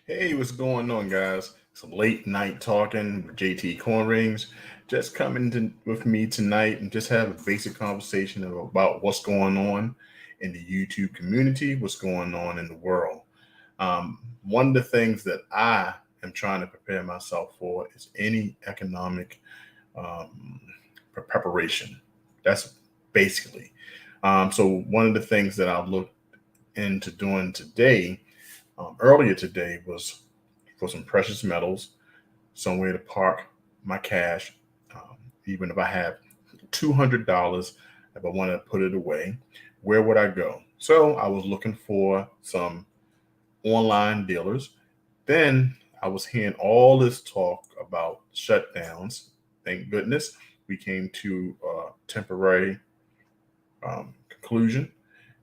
Hey, what's going on, guys? Some late night talking with JTCoinRings. Just with me tonight and just have a basic conversation about what's going on in the YouTube community, what's going on in the world. One of the things that I am trying to prepare myself for is any economic um, preparation. That's basically. So one of the things that I looked into doing today, earlier today, was for some precious metals, somewhere to park my cash. Even if I have $200, if I want to put it away, where would I go? So I was looking for some online dealers. Then I was hearing all this talk about shutdowns. Thank goodness we came to a temporary conclusion.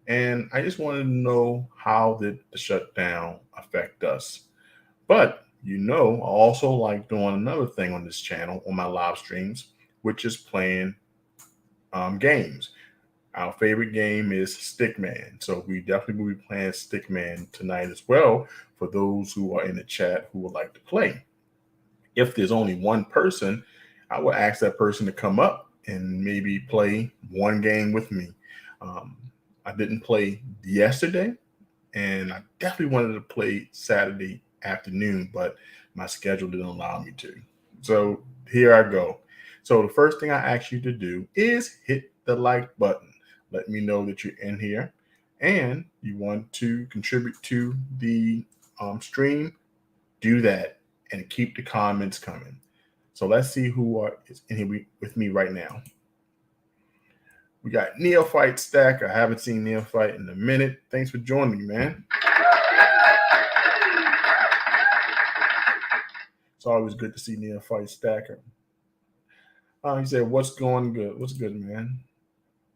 And I just wanted to know, how did the shutdown affect us? But I also like doing another thing on this channel on my live streams, which is playing games. Our favorite game is Stickman. So we definitely will be playing Stickman tonight as well for those who are in the chat who would like to play. If there's only one person, I would ask that person to come up and maybe play one game with me. Um, I didn't play yesterday, and I definitely wanted to play Saturday afternoon, but my schedule didn't allow me to. So here I go. So the first thing I ask you to do is hit the like button. Let me know that you're in here and you want to contribute to the stream. Do that and keep the comments coming. So let's see is in here with me right now. We got Neophyte Stack. I haven't seen Neophyte in a minute. Thanks for joining me, man. It's always good to see Neophyte Stacker. He said, "What's going good? What's good, man?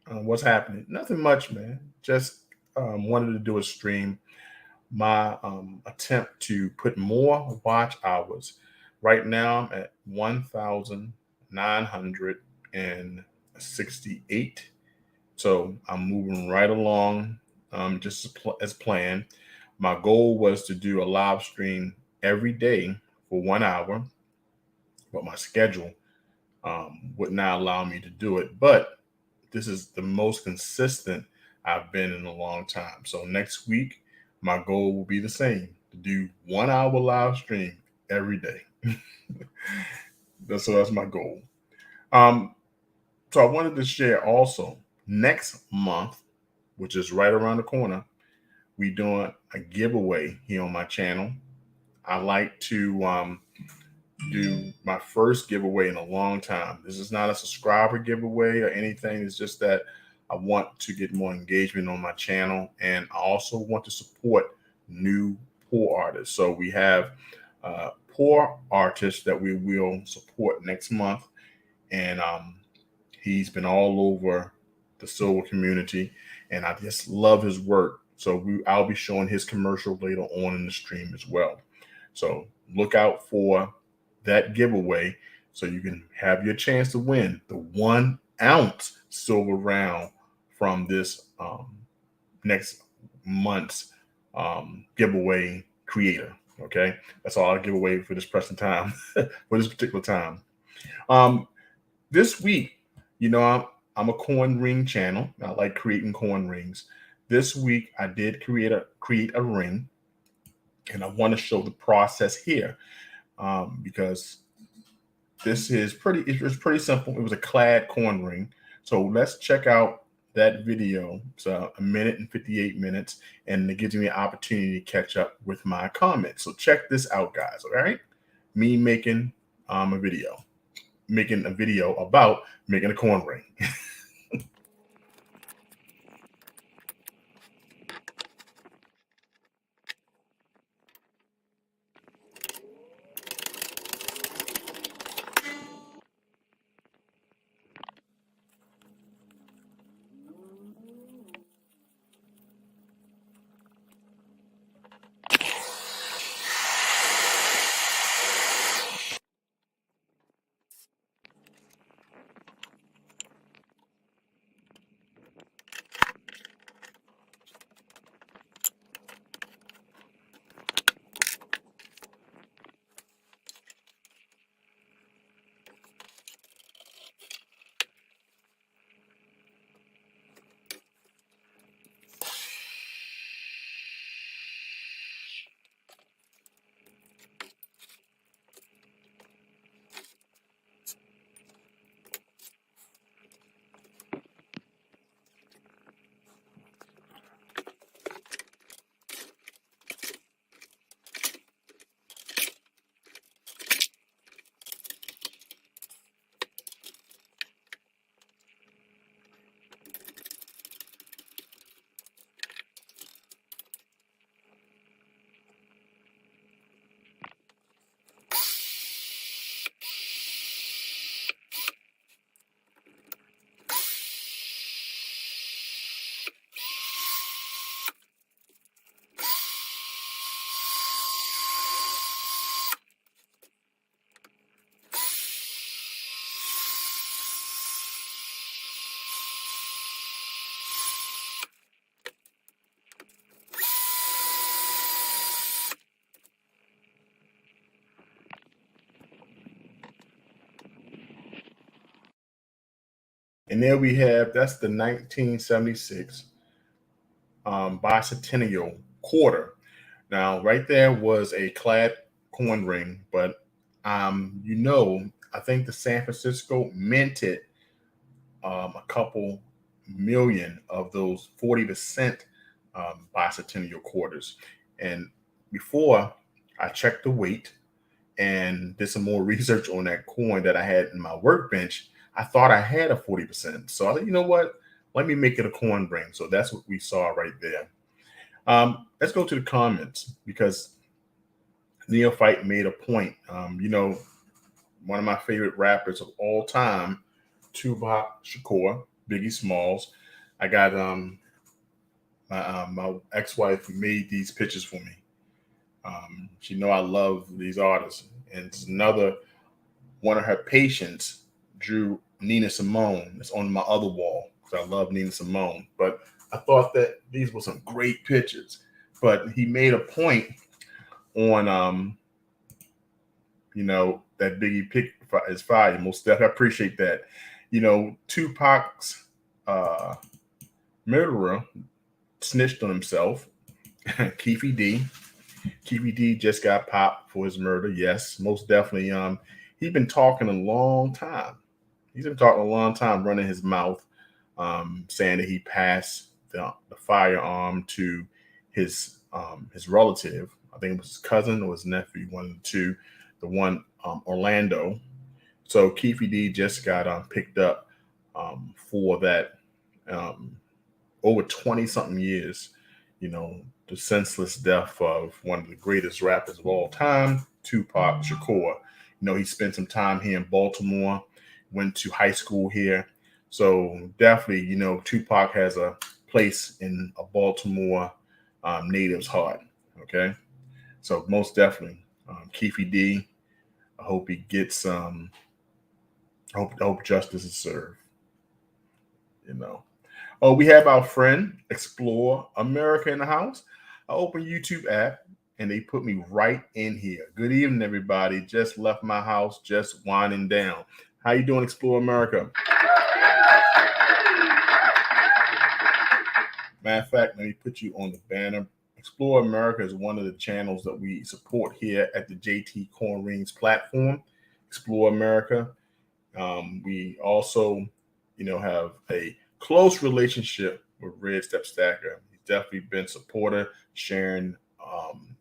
What's happening? Nothing much, man. Just wanted to do a stream. My attempt to put more watch hours. Right now, I'm at 1,968. So I'm moving right along, just as planned. My goal was to do a live stream every day for 1 hour, but my schedule would not allow me to do it. But this is the most consistent I've been in a long time. So next week, my goal will be the same, to do 1 hour live stream every day. That's my goal. Um, so I wanted to share also, next month, which is right around the corner, we doing a giveaway here on my channel. I like to do my first giveaway in a long time. This is not a subscriber giveaway or anything. It's just that I want to get more engagement on my channel, and I also want to support new poor artists. So we have poor artists that we will support next month, and he's been all over the silver community, and I just love his work. So I'll be showing his commercial later on in the stream as well. So look out for that giveaway so you can have your chance to win the 1 ounce silver round from this next month's giveaway creator. Okay, that's all I'll give away for this present time, for this particular time. This week, I'm a coin ring channel. I like creating coin rings. This week I did create a ring, and I want to show the process here, because it was pretty simple. It was a clad coin ring. So let's check out that video. It's a minute and 58 minutes, and it gives me an opportunity to catch up with my comments. So check this out, guys. All right, me making a video about making a coin ring. And there we have, that's the 1976 bicentennial quarter. Now, right there was a clad coin ring, but I think the San Francisco minted a couple million of those 40% bicentennial quarters. And before I checked the weight and did some more research on that coin that I had in my workbench, I thought I had a 40%. So I thought, you know what? Let me make it a coin ring. So that's what we saw right there. Let's go to the comments, because Neophyte made a point. One of my favorite rappers of all time, Tupac Shakur, Biggie Smalls. I got my ex-wife made these pictures for me. She know I love these artists, and it's another one of her patients drew Nina Simone. It's on my other wall because I love Nina Simone. But I thought that these were some great pictures. But he made a point on that Biggie pick is fire. Most definitely, I appreciate that. Tupac's murderer snitched on himself. Keefe D just got popped for his murder. Yes, most definitely. He's been talking a long time. Running his mouth, saying that he passed the firearm to his relative. I think it was his cousin or his nephew, one of the two. The one, Orlando. So Keefe D just got picked up for that over 20-something years. The senseless death of one of the greatest rappers of all time, Tupac Shakur. He spent some time here in Baltimore, went to high school here. So definitely, Tupac has a place in a Baltimore native's heart. Okay. So most definitely, Keefe D, I hope he gets, I hope justice is served. Oh, we have our friend Explore America in the house. I opened YouTube app and they put me right in here. Good evening, everybody. Just left my house, just winding down. How you doing, Explore America? Matter of fact, let me put you on the banner. Explore America is one of the channels that we support here at the JTCoinRings platform. Explore America. We also, have a close relationship with Red Step Stacker. He's definitely been supporter, sharing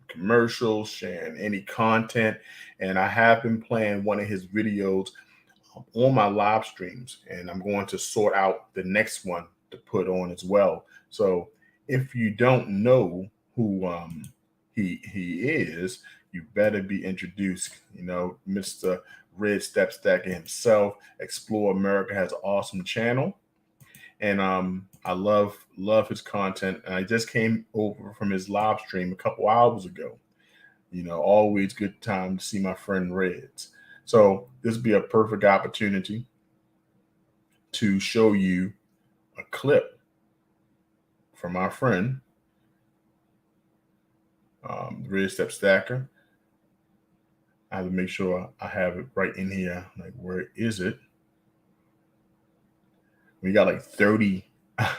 commercials, sharing any content, and I have been playing one of his videos on my live streams, and I'm going to sort out the next one to put on as well. So if you don't know who he is, you better be introduced. Mr. Red Step Stacker himself. Explore America has an awesome channel, and I love his content. And I just came over from his live stream a couple hours ago. Always good time to see my friend Reds. So this would be a perfect opportunity to show you a clip from our friend Red Step Stacker. I have to make sure I have it right in here. Like, where is it? We got like 30. I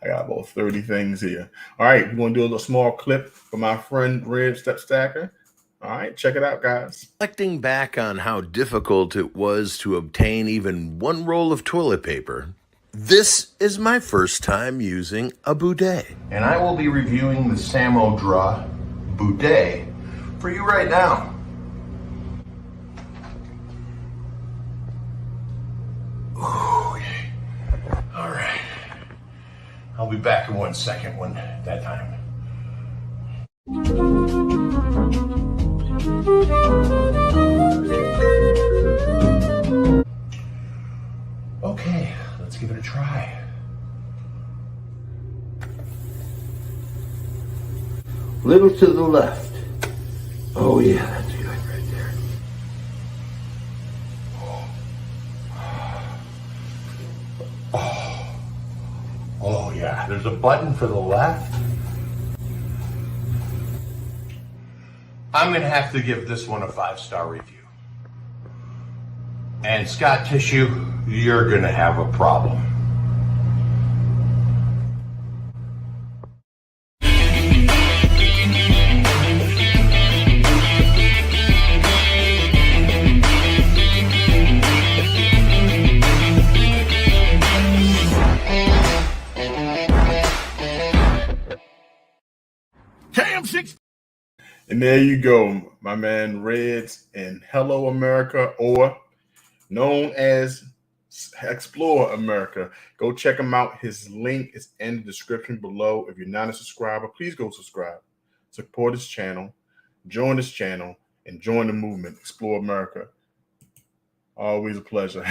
got about 30 things here. All right, we're going to do a little small clip for my friend Red Step Stacker. All right, check it out, guys. Reflecting back on how difficult it was to obtain even one roll of toilet paper, this is my first time using a bidet. And I will be reviewing the Samodra bidet for you right now. Ooh, all right. I'll be back in 1 second when that time. Okay, let's give it a try. Little to the left. Oh yeah, that's good right there. Oh yeah, there's a button for the left. I'm gonna have to give this one a 5-star review. And Scott Tissue, you're gonna have a problem. And there you go, my man Reds and Hello America, or known as Explore America. Go check him out. His link is in the description below. If you're not a subscriber, please go subscribe. Support his channel, join his channel, and join the movement. Explore America. Always a pleasure.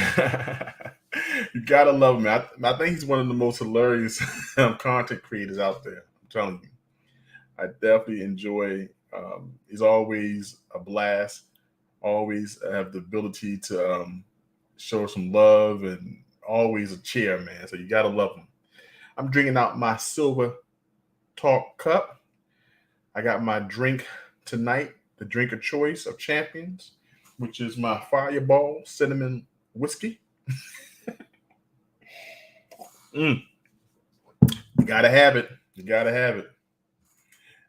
You gotta love him. I think he's one of the most hilarious content creators out there. I'm telling you. I definitely enjoy. He's always a blast. Always have the ability to show some love and always a cheer, man. So you gotta love him. I'm drinking out my Silver Talk cup. I got my drink tonight, the drink of choice of champions, which is my Fireball cinnamon whiskey. You gotta have it. You gotta have it.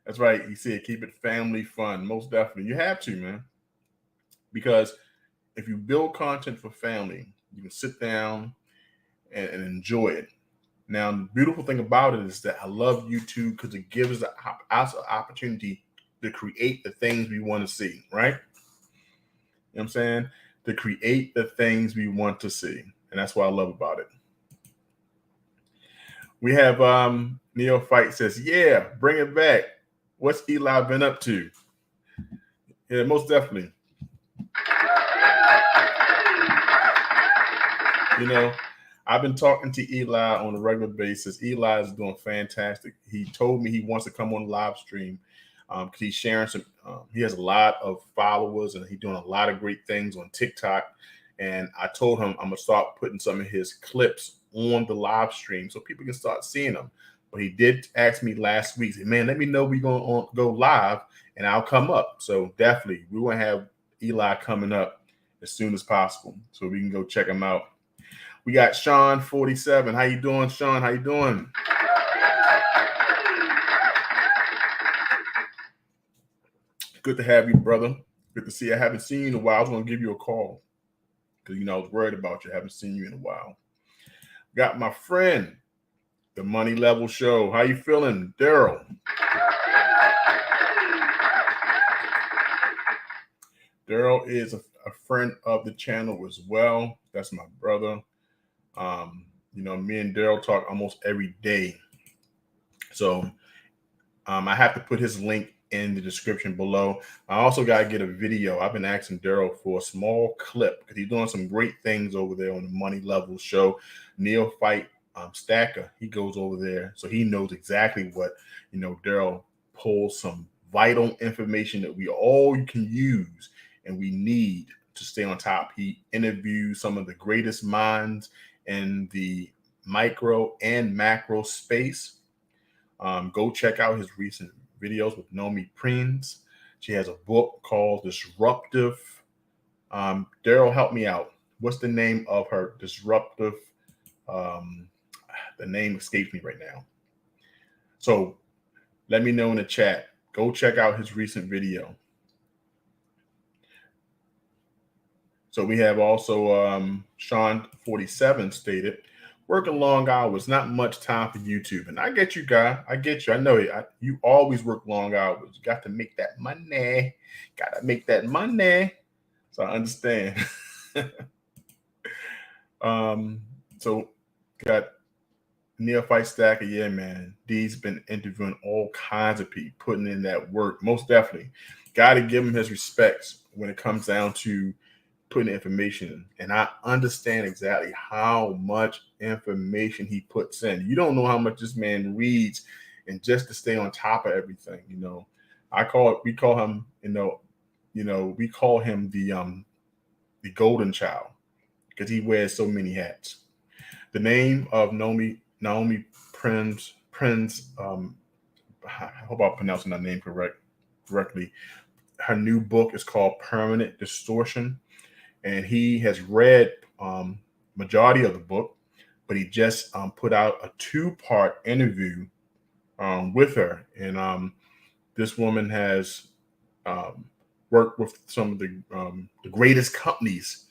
That's right. You said keep it family fun. Most definitely. You have to, man. Because if you build content for family, you can sit down and enjoy it. Now, the beautiful thing about it is that I love YouTube because it gives us an opportunity to create the things we want to see, right? You know what I'm saying? To create the things we want to see. And that's what I love about it. We have Neophyte says, yeah, bring it back. What's Eli been up to? Yeah, most definitely. You know, I've been talking to Eli on a regular basis. Eli is doing fantastic. He told me he wants to come on live stream because he's sharing some. He has a lot of followers and he's doing a lot of great things on TikTok. And I told him I'm gonna start putting some of his clips on the live stream so people can start seeing them. But he did ask me last week, said, man, let me know we're gonna go live and I'll come up. So definitely we want to have Eli coming up as soon as possible so we can go check him out. We got Sean 47. How you doing, Sean? How you doing? Good to have you, brother. Good to see you. I haven't seen you in a while. I was going to give you a call because, I was worried about you. I haven't seen you in a while. Got my friend, the Money Level Show. How you feeling, Daryl? Daryl is a friend of the channel as well. That's my brother. Me and Daryl talk almost every day. So I have to put his link in the description below. I also got to get a video. I've been asking Daryl for a small clip because he's doing some great things over there on the Money Level Show. Neophyte Stacker, he goes over there. So he knows exactly what, Daryl pulls some vital information that we all can use and we need to stay on top. He interviews some of the greatest minds in the micro and macro space. Go check out his recent videos with Nomi Prince. She has a book called Disruptive. Daryl, help me out. What's the name of her Disruptive? The name escapes me right now. So let me know in the chat. Go check out his recent video. So we have also Sean 47 stated, working long hours, not much time for YouTube. And I get you, guy. I get you. I know you always work long hours. You got to make that money. Got to make that money. So I understand. So got Neophyte Stacker. Yeah, man. D's been interviewing all kinds of people, putting in that work. Most definitely. Got to give him his respects when it comes down to putting information in. And I understand exactly how much information he puts in. You don't know how much this man reads, and just to stay on top of everything. We call him the golden child because he wears so many hats. The name of Naomi Prince, I hope I'm pronouncing that name correctly. Her new book is called Permanent Distortion. And he has read majority of the book, but he just put out a 2-part interview with her. And this woman has worked with some of the greatest companies.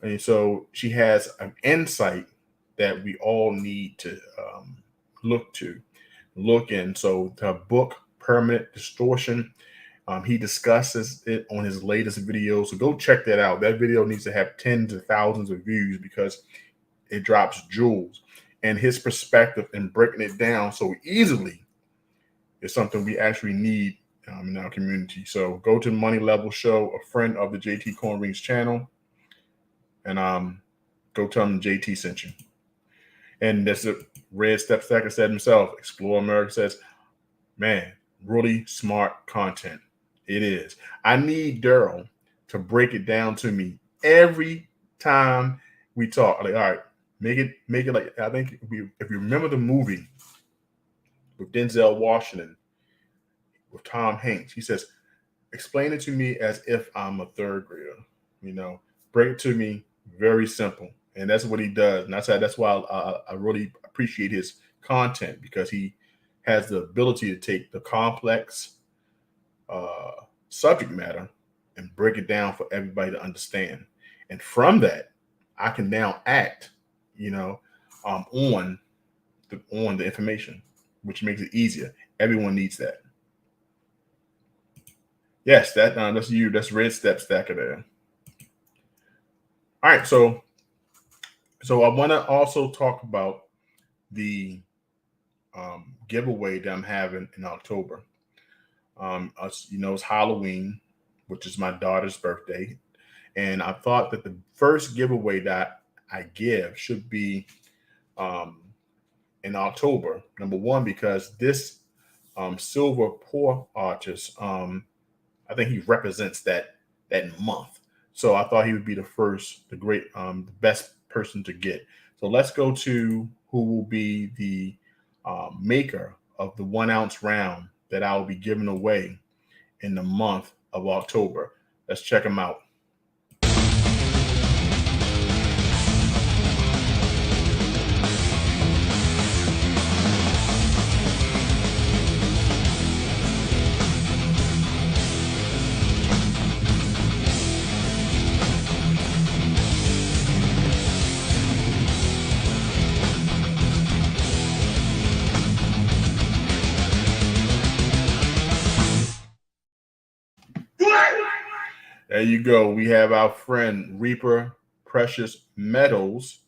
And so she has an insight that we all need to look in. So the book, Permanent Distortion, He discusses it on his latest video. So go check that out. That video needs to have tens of thousands of views because it drops jewels. And his perspective and breaking it down so easily is something we actually need in our community. So go to Money Level Show, a friend of the JTCoinRings channel, and go tell him JT sent you. And that's a Red Step Stacker said himself. Explore America says, man, really smart content. It is. I need Daryl to break it down to me every time we talk. Like, all right, make it like, I think if you remember the movie with Denzel Washington, with Tom Hanks, he says, explain it to me as if I'm a third grader. You know, break it to me very simple. And that's what he does. And that's why I really appreciate his content, because he has the ability to take the complex subject matter and break it down for everybody to understand. And from that, I can now act, on the information, which makes it easier. Everyone needs that. Yes, that's you. That's Red Step Stacker there. All right, so I want to also talk about the giveaway that I'm having in October. It's Halloween, which is my daughter's birthday, and I thought that the first giveaway that I give should be in October. Number one, because this Silver Poor artist, I think he represents that month. So I thought he would be the best person to get. So let's go to who will be the maker of the 1 ounce round that I will be giving away in the month of October. Let's check them out. There you go. We have our friend Reaper Precious Metals.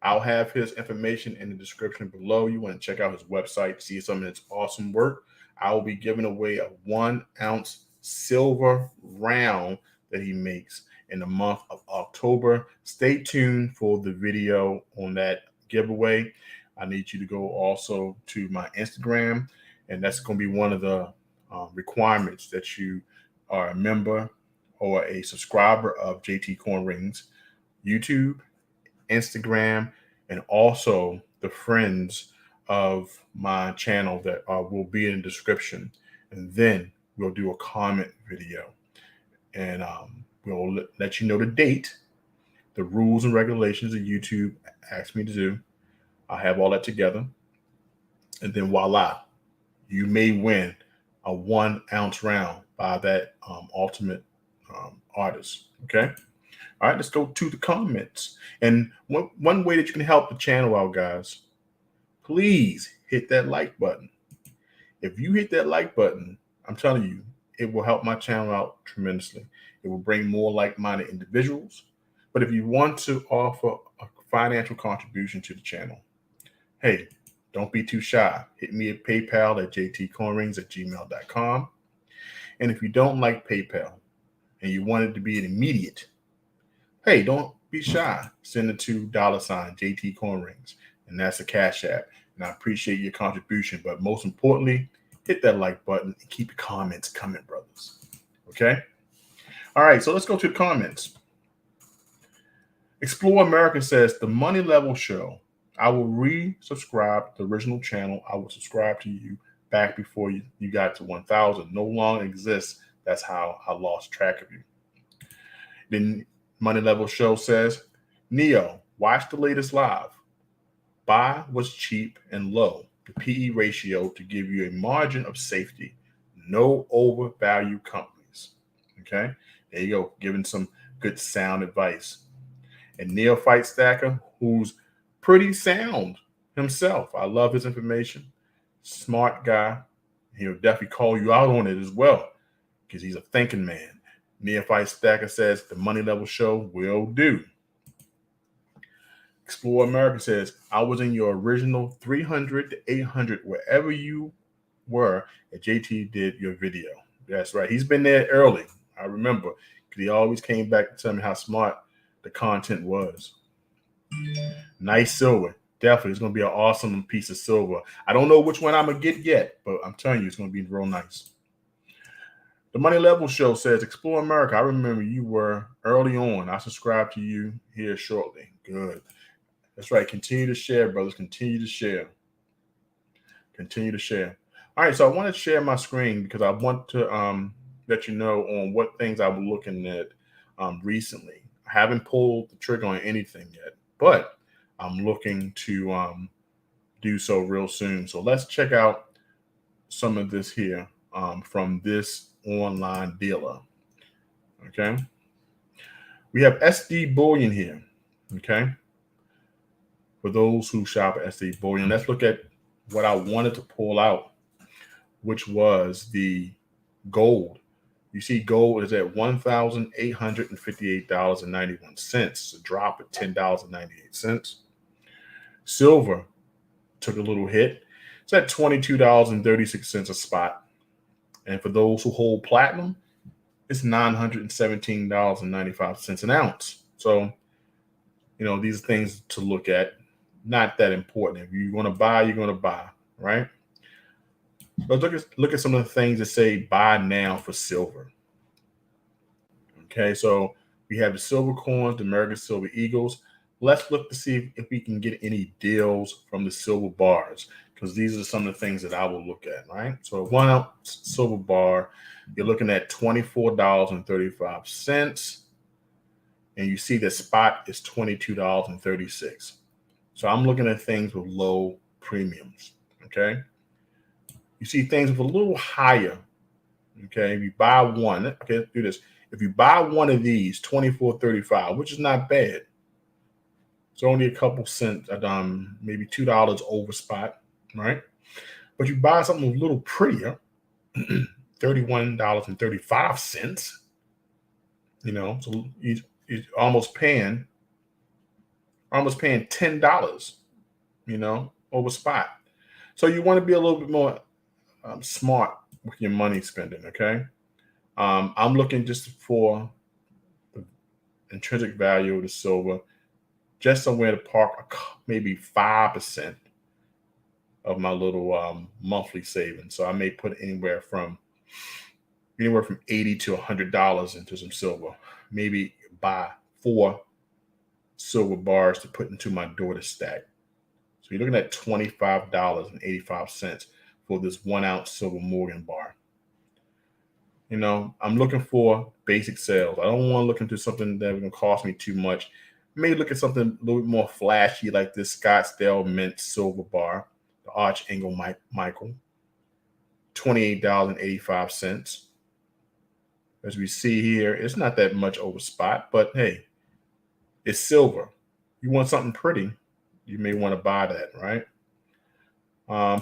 I'll have his information in the description below. You want to check out his website, see some of his awesome work. I will be giving away a 1 ounce silver round that he makes in the month of October. Stay tuned for the video on that giveaway. I need you to go also to my Instagram, and that's going to be one of the requirements that you are a member or a subscriber of JTCoinRings, YouTube, Instagram, and also the friends of my channel that will be in the description. And then we'll do a comment video, and we'll let you know the date, the rules and regulations that YouTube asked me to do. I have all that together, and then voila, you may win a 1 ounce round by that ultimate artist. Okay. All right, let's go to the comments. And one way that you can help the channel out, guys, please hit that like button. If you hit that like button, I'm telling you, it will help my channel out tremendously. It will bring more like-minded individuals. But if you want to offer a financial contribution to the channel, hey, don't be too shy. Hit me at PayPal at jtcoinrings@gmail.com. And if you don't like PayPal and you want it to be an immediate, hey, don't be shy. Send it to $JTCoinRings, and that's a Cash App. And I appreciate your contribution. But most importantly, hit that like button and keep your comments coming, brothers. Okay? All right, so let's go to the comments. Explore America says, the Money Level Show. I will resubscribe to the original channel. I will subscribe to you back before you got to 1,000. No longer exists. That's how I lost track of you. Then Money Level Show says, Neo, watch the latest live. Buy what's cheap and low. The PE ratio to give you a margin of safety. No overvalued companies. Okay, there you go. Giving some good sound advice. And Neophyte Stacker, who's pretty sound himself. I love his information. Smart guy. He'll definitely call you out on it as well. because he's a thinking man. Neophyte Stacker says the money level show will do. Explore America says, I was in your original 300 to 800, wherever you were at JT did your video. That's right. He's been there early. I remember, because he always came back to tell me how smart the content was. Nice silver. Definitely. It's going to be an awesome piece of silver. I don't know which one I'm going to get yet, but I'm telling you, it's going to be real nice. The Money Level Show says, Explore America. I remember you were early on. I subscribe to you here shortly. Good. That's right. Continue to share, brothers. Continue to share. Continue to share. All right. So I want to share my screen because I want to let you know on what things I was looking at recently. I haven't pulled the trigger on anything yet, but I'm looking to do so real soon. So let's check out some of this here from this online dealer. Okay. We have SD Bullion here. Okay. For those who shop at SD Bullion, let's look at what I wanted to pull out, which was the gold. You see gold is at $1,858.91. It's a drop of $10.98. Silver took a little hit. It's at $22.36 a spot. And for those who hold platinum, it's $917.95 an ounce. So, these are things to look at. Not that important. If you want to buy, you're going to buy, right? But look at some of the things that say buy now for silver. Okay, so we have the silver coins, the American Silver Eagles. Let's look to see if we can get any deals from the silver bars, because these are some of the things that I will look at, right? So a 1 ounce silver bar, you're looking at $24.35. And you see the spot is $22.36. So I'm looking at things with low premiums, okay? You see things with a little higher, okay? If you buy one, okay, let's do this. If you buy one of these, $24.35, which is not bad. It's only a couple cents, maybe $2 over spot, right? But you buy something a little prettier, $31.35, so you're almost paying $10, over spot. So you want to be a little bit more smart with your money spending, okay? I'm looking just for the intrinsic value of the silver, just somewhere to park maybe 5% of my little monthly savings. So I may put anywhere from $80 to $100 into some silver. Maybe buy 4 silver bars to put into my daughter stack. So you're looking at $25.85 for this 1 ounce silver Morgan bar. I'm looking for basic sales. I don't want to look into something that's going to cost me too much. Maybe look at something a little bit more flashy, like this Scottsdale Mint silver bar, the Archangel Michael, $28.85. As we see here, it's not that much over spot, but hey, it's silver. You want something pretty, you may want to buy that, right?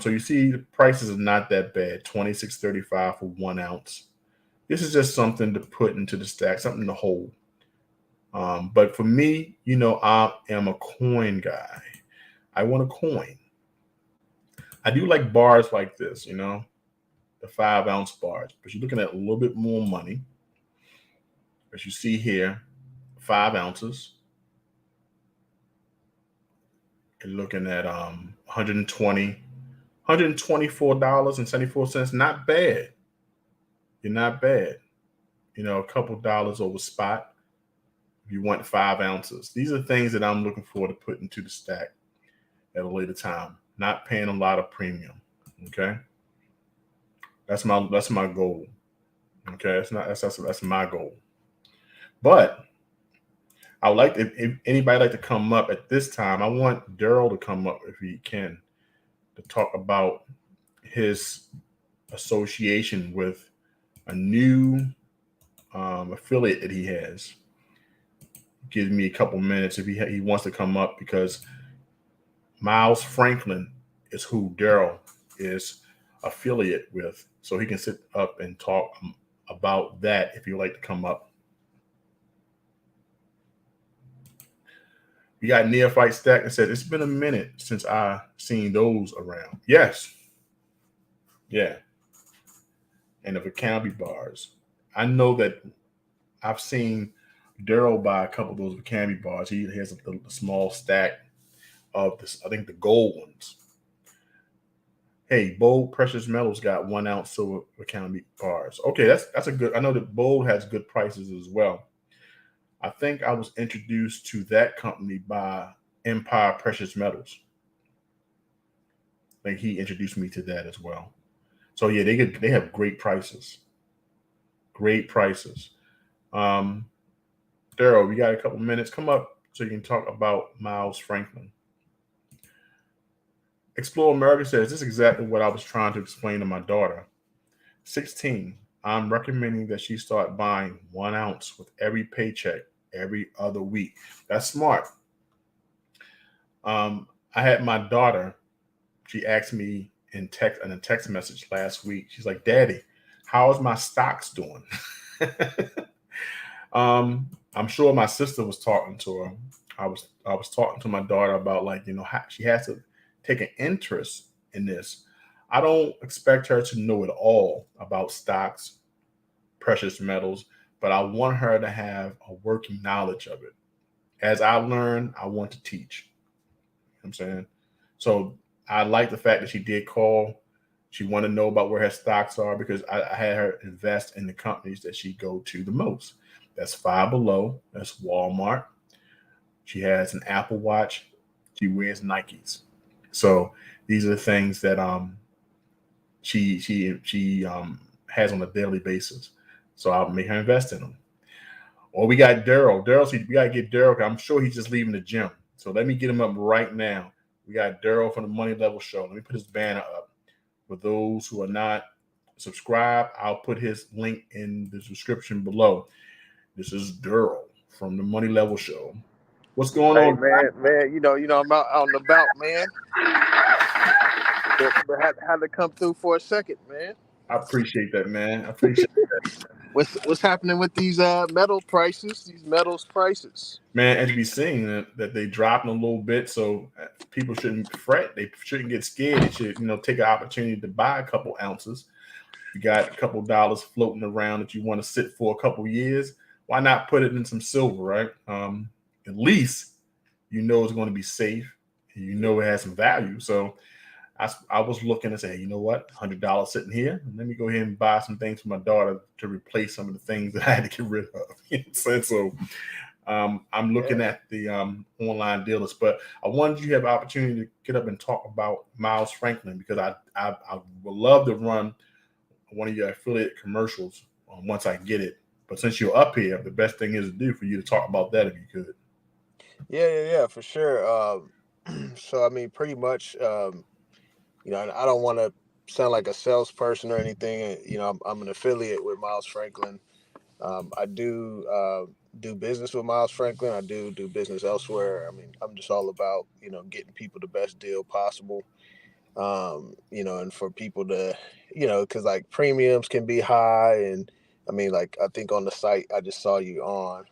So you see the prices are not that bad, $26.35 for 1 ounce. This is just something to put into the stack, something to hold. But for me, I am a coin guy. I want a coin. I do like bars like this, the 5 ounce bars, but you're looking at a little bit more money. As you see here, 5 ounces. You're looking at $124.74. Not bad. You're not bad. A couple dollars over spot if you want 5 ounces. These are things that I'm looking for to put into the stack at a later time. Not paying a lot of premium. Okay. That's my goal. Okay. That's my goal. But I would like if anybody like to come up at this time, I want Daryl to come up if he can to talk about his association with a new affiliate that he has. Give me a couple minutes if he wants to come up, because Miles Franklin is who Daryl is affiliate with, so he can sit up and talk about that if you'd like to come up. We got Neophyte Stack that said, it's been a minute since I seen those around. Yes. Yeah. And the Vacambi bars. I know that I've seen Daryl buy a couple of those Vacambi bars. He has a small stack of this, I think the gold ones. Hey, Bold Precious Metals got 1 ounce silver Vacambi bars. Okay, that's a good. I know that Bold has good prices as well. I think I was introduced to that company by Empire Precious Metals. I think he introduced me to that as well. So yeah, they have great prices. Great prices. Daryl, we got a couple minutes. Come up so you can talk about Miles Franklin. Explore America says, this is exactly what I was trying to explain to my daughter. 16, I'm recommending that she start buying 1 ounce with every paycheck every other week. That's smart. I had my daughter, she asked me in a text message last week. She's like, Daddy, how is my stocks doing? I'm sure my sister was talking to her. I was talking to my daughter about, like, how she has to take an interest in this. I don't expect her to know it all about stocks, precious metals, but I want her to have a working knowledge of it. As I learn, I want to teach. You know what I'm saying? So I like the fact that she did call. She wanted to know about where her stocks are, because I had her invest in the companies that she go to the most. That's Five Below. That's Walmart. She has an Apple Watch. She wears Nikes. So these are the things that she has on a daily basis. So I'll make her invest in them. Or we got Daryl. We got to get Daryl. I'm sure he's just leaving the gym. So let me get him up right now. We got Daryl from the Money Level Show. Let me put his banner up. For those who are not subscribed, I'll put his link in the description below. This is Daryl from the Money Level Show. What's going on, man? I'm out and about, man. But had to come through for a second, man. I appreciate that, man. I appreciate that. What's happening with these metal prices? These metals prices, man. As we seeing that they dropping a little bit, so people shouldn't fret. They shouldn't get scared. They should, take an opportunity to buy a couple ounces. You got a couple dollars floating around that you want to sit for a couple years. Why not put it in some silver, right? At least it's going to be safe. And it has some value. So I was looking and saying, you know what, $100 sitting here. Let me go ahead and buy some things for my daughter to replace some of the things that I had to get rid of. You know what I'm saying? So I'm looking at the online dealers, but I wanted you to have an opportunity to get up and talk about Miles Franklin, because I would love to run one of your affiliate commercials once I get it. But since you're up here, the best thing is to do for you to talk about that if you could. Yeah, for sure. So I mean, pretty much, I don't want to sound like a salesperson or anything. I'm an affiliate with Miles Franklin. I do business with Miles Franklin. I do business elsewhere. I mean, I'm just all about, getting people the best deal possible. And for people to, because like premiums can be high. And I mean, like, I think on the site I just saw you on,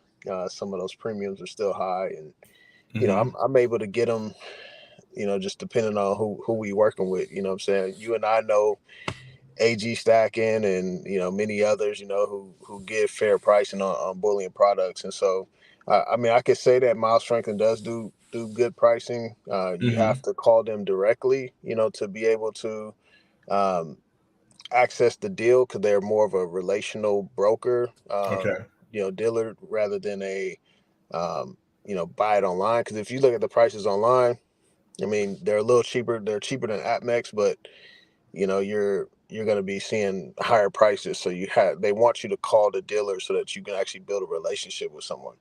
some of those premiums are still high. And, I'm able to get them, just depending on who we working with. You know what I'm saying? You and I know AG Stacking and, many others, who give fair pricing on Bullion products. And so, I mean, I could say that Miles Franklin does do good pricing. You have to call them directly, to be able to access the deal, because they're more of a relational broker, Okay. dealer, rather than a, buy it online. Because if you look at the prices online, I mean, they're a little cheaper. They're cheaper than AppMex, but you're going to be seeing higher prices. So they want you to call the dealer so that you can actually build a relationship with someone.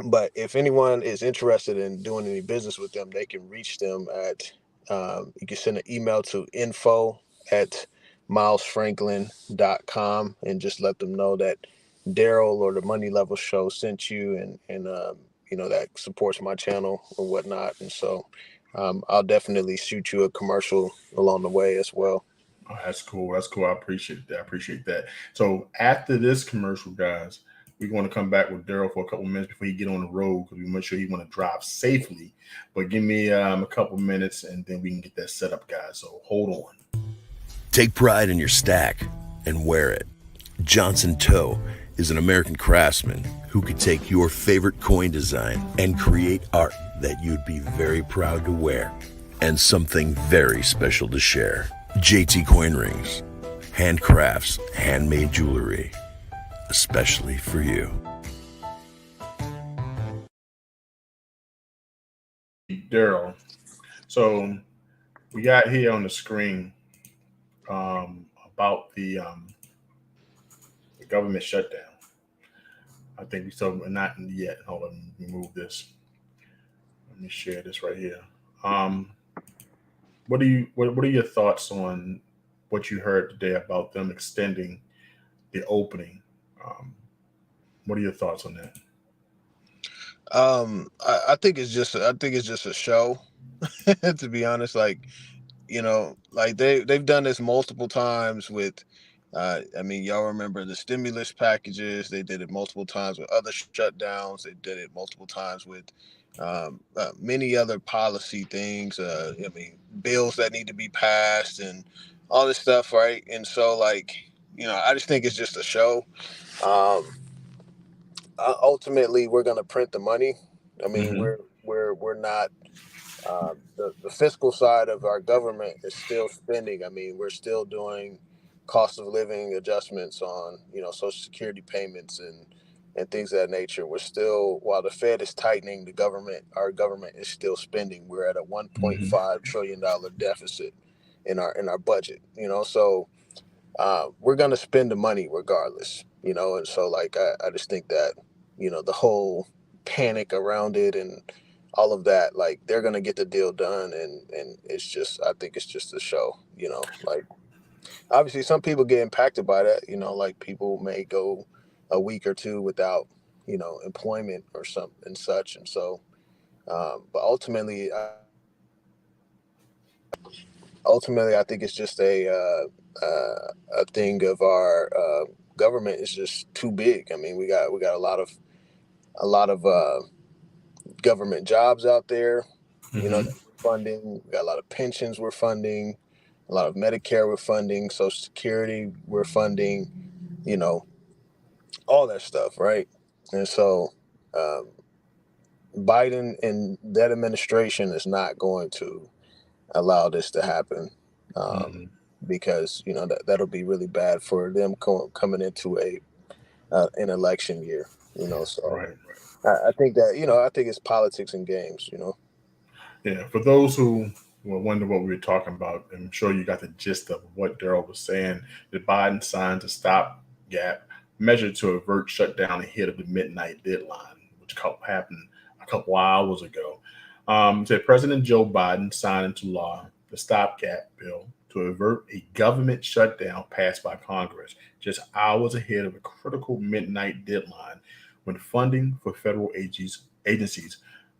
But if anyone is interested in doing any business with them, they can reach them at, you can send an email to info@milesfranklin.com and just let them know that Daryl or the Money Level Show sent you, and that supports my channel or whatnot. And so I'll definitely shoot you a commercial along the way as well. Oh, that's cool. That's cool. I appreciate that. I appreciate that. So after this commercial, guys, we're going to come back with Daryl for a couple minutes before he get on the road because we make sure he want to drive safely. But give me a couple minutes and then we can get that set up, guys. So hold on. Take pride in your stack and wear it. Johnson Toe is an American craftsman who could take your favorite coin design and create art that you'd be very proud to wear and something very special to share. JTCoinRings, handcrafts, handmade jewelry, especially for you. Daryl. So we got here on the screen about the government shutdown. I think we still not yet. Hold on, let me move this. Let me share this right here. What are your thoughts on what you heard today about them extending the opening? What are your thoughts on that? I think it's just a show. To be honest, like, like they've done this multiple times with. I mean, y'all remember the stimulus packages? They did it multiple times with other shutdowns. They did it multiple times with many other policy things. I mean, bills that need to be passed and all this stuff, right? And so, like, I just think it's just a show. Um, Ultimately, we're going to print the money. I mean, Mm-hmm. we're not. The fiscal side of our government is still spending. I mean, we're still doing cost of living adjustments on, Social Security payments and things of that nature. We're still, while the Fed is tightening, our government is still spending. We're at a Mm-hmm. $1.5 trillion deficit in our budget. So we're gonna spend the money regardless. And so, like, I just think that the whole panic around it and all of that, like, they're gonna get the deal done, and it's just, I think it's just a show. Like, obviously some people get impacted by that. Like, people may go a week or two without employment or something and such, and so but ultimately, I think it's just a thing of our government is just too big. I mean, we got a lot of government jobs out there, Mm-hmm. that we're funding. We got a lot of pensions we're funding, a lot of Medicare we're funding, Social Security we're funding, you know, all that stuff, right? And so, um, Biden and that administration is not going to allow this to happen, um, Mm-hmm. because that'll be really bad for them coming into an election year. So Right. I think that I think it's politics and games. Yeah, for those who were wondering what we were talking about, I'm sure you got the gist of what Daryl was saying. The Biden signed a stopgap measure to avert shutdown ahead of the midnight deadline, which happened a couple hours ago. Said President Joe Biden signed into law the stopgap bill to avert a government shutdown passed by Congress just hours ahead of a critical midnight deadline when funding for federal agencies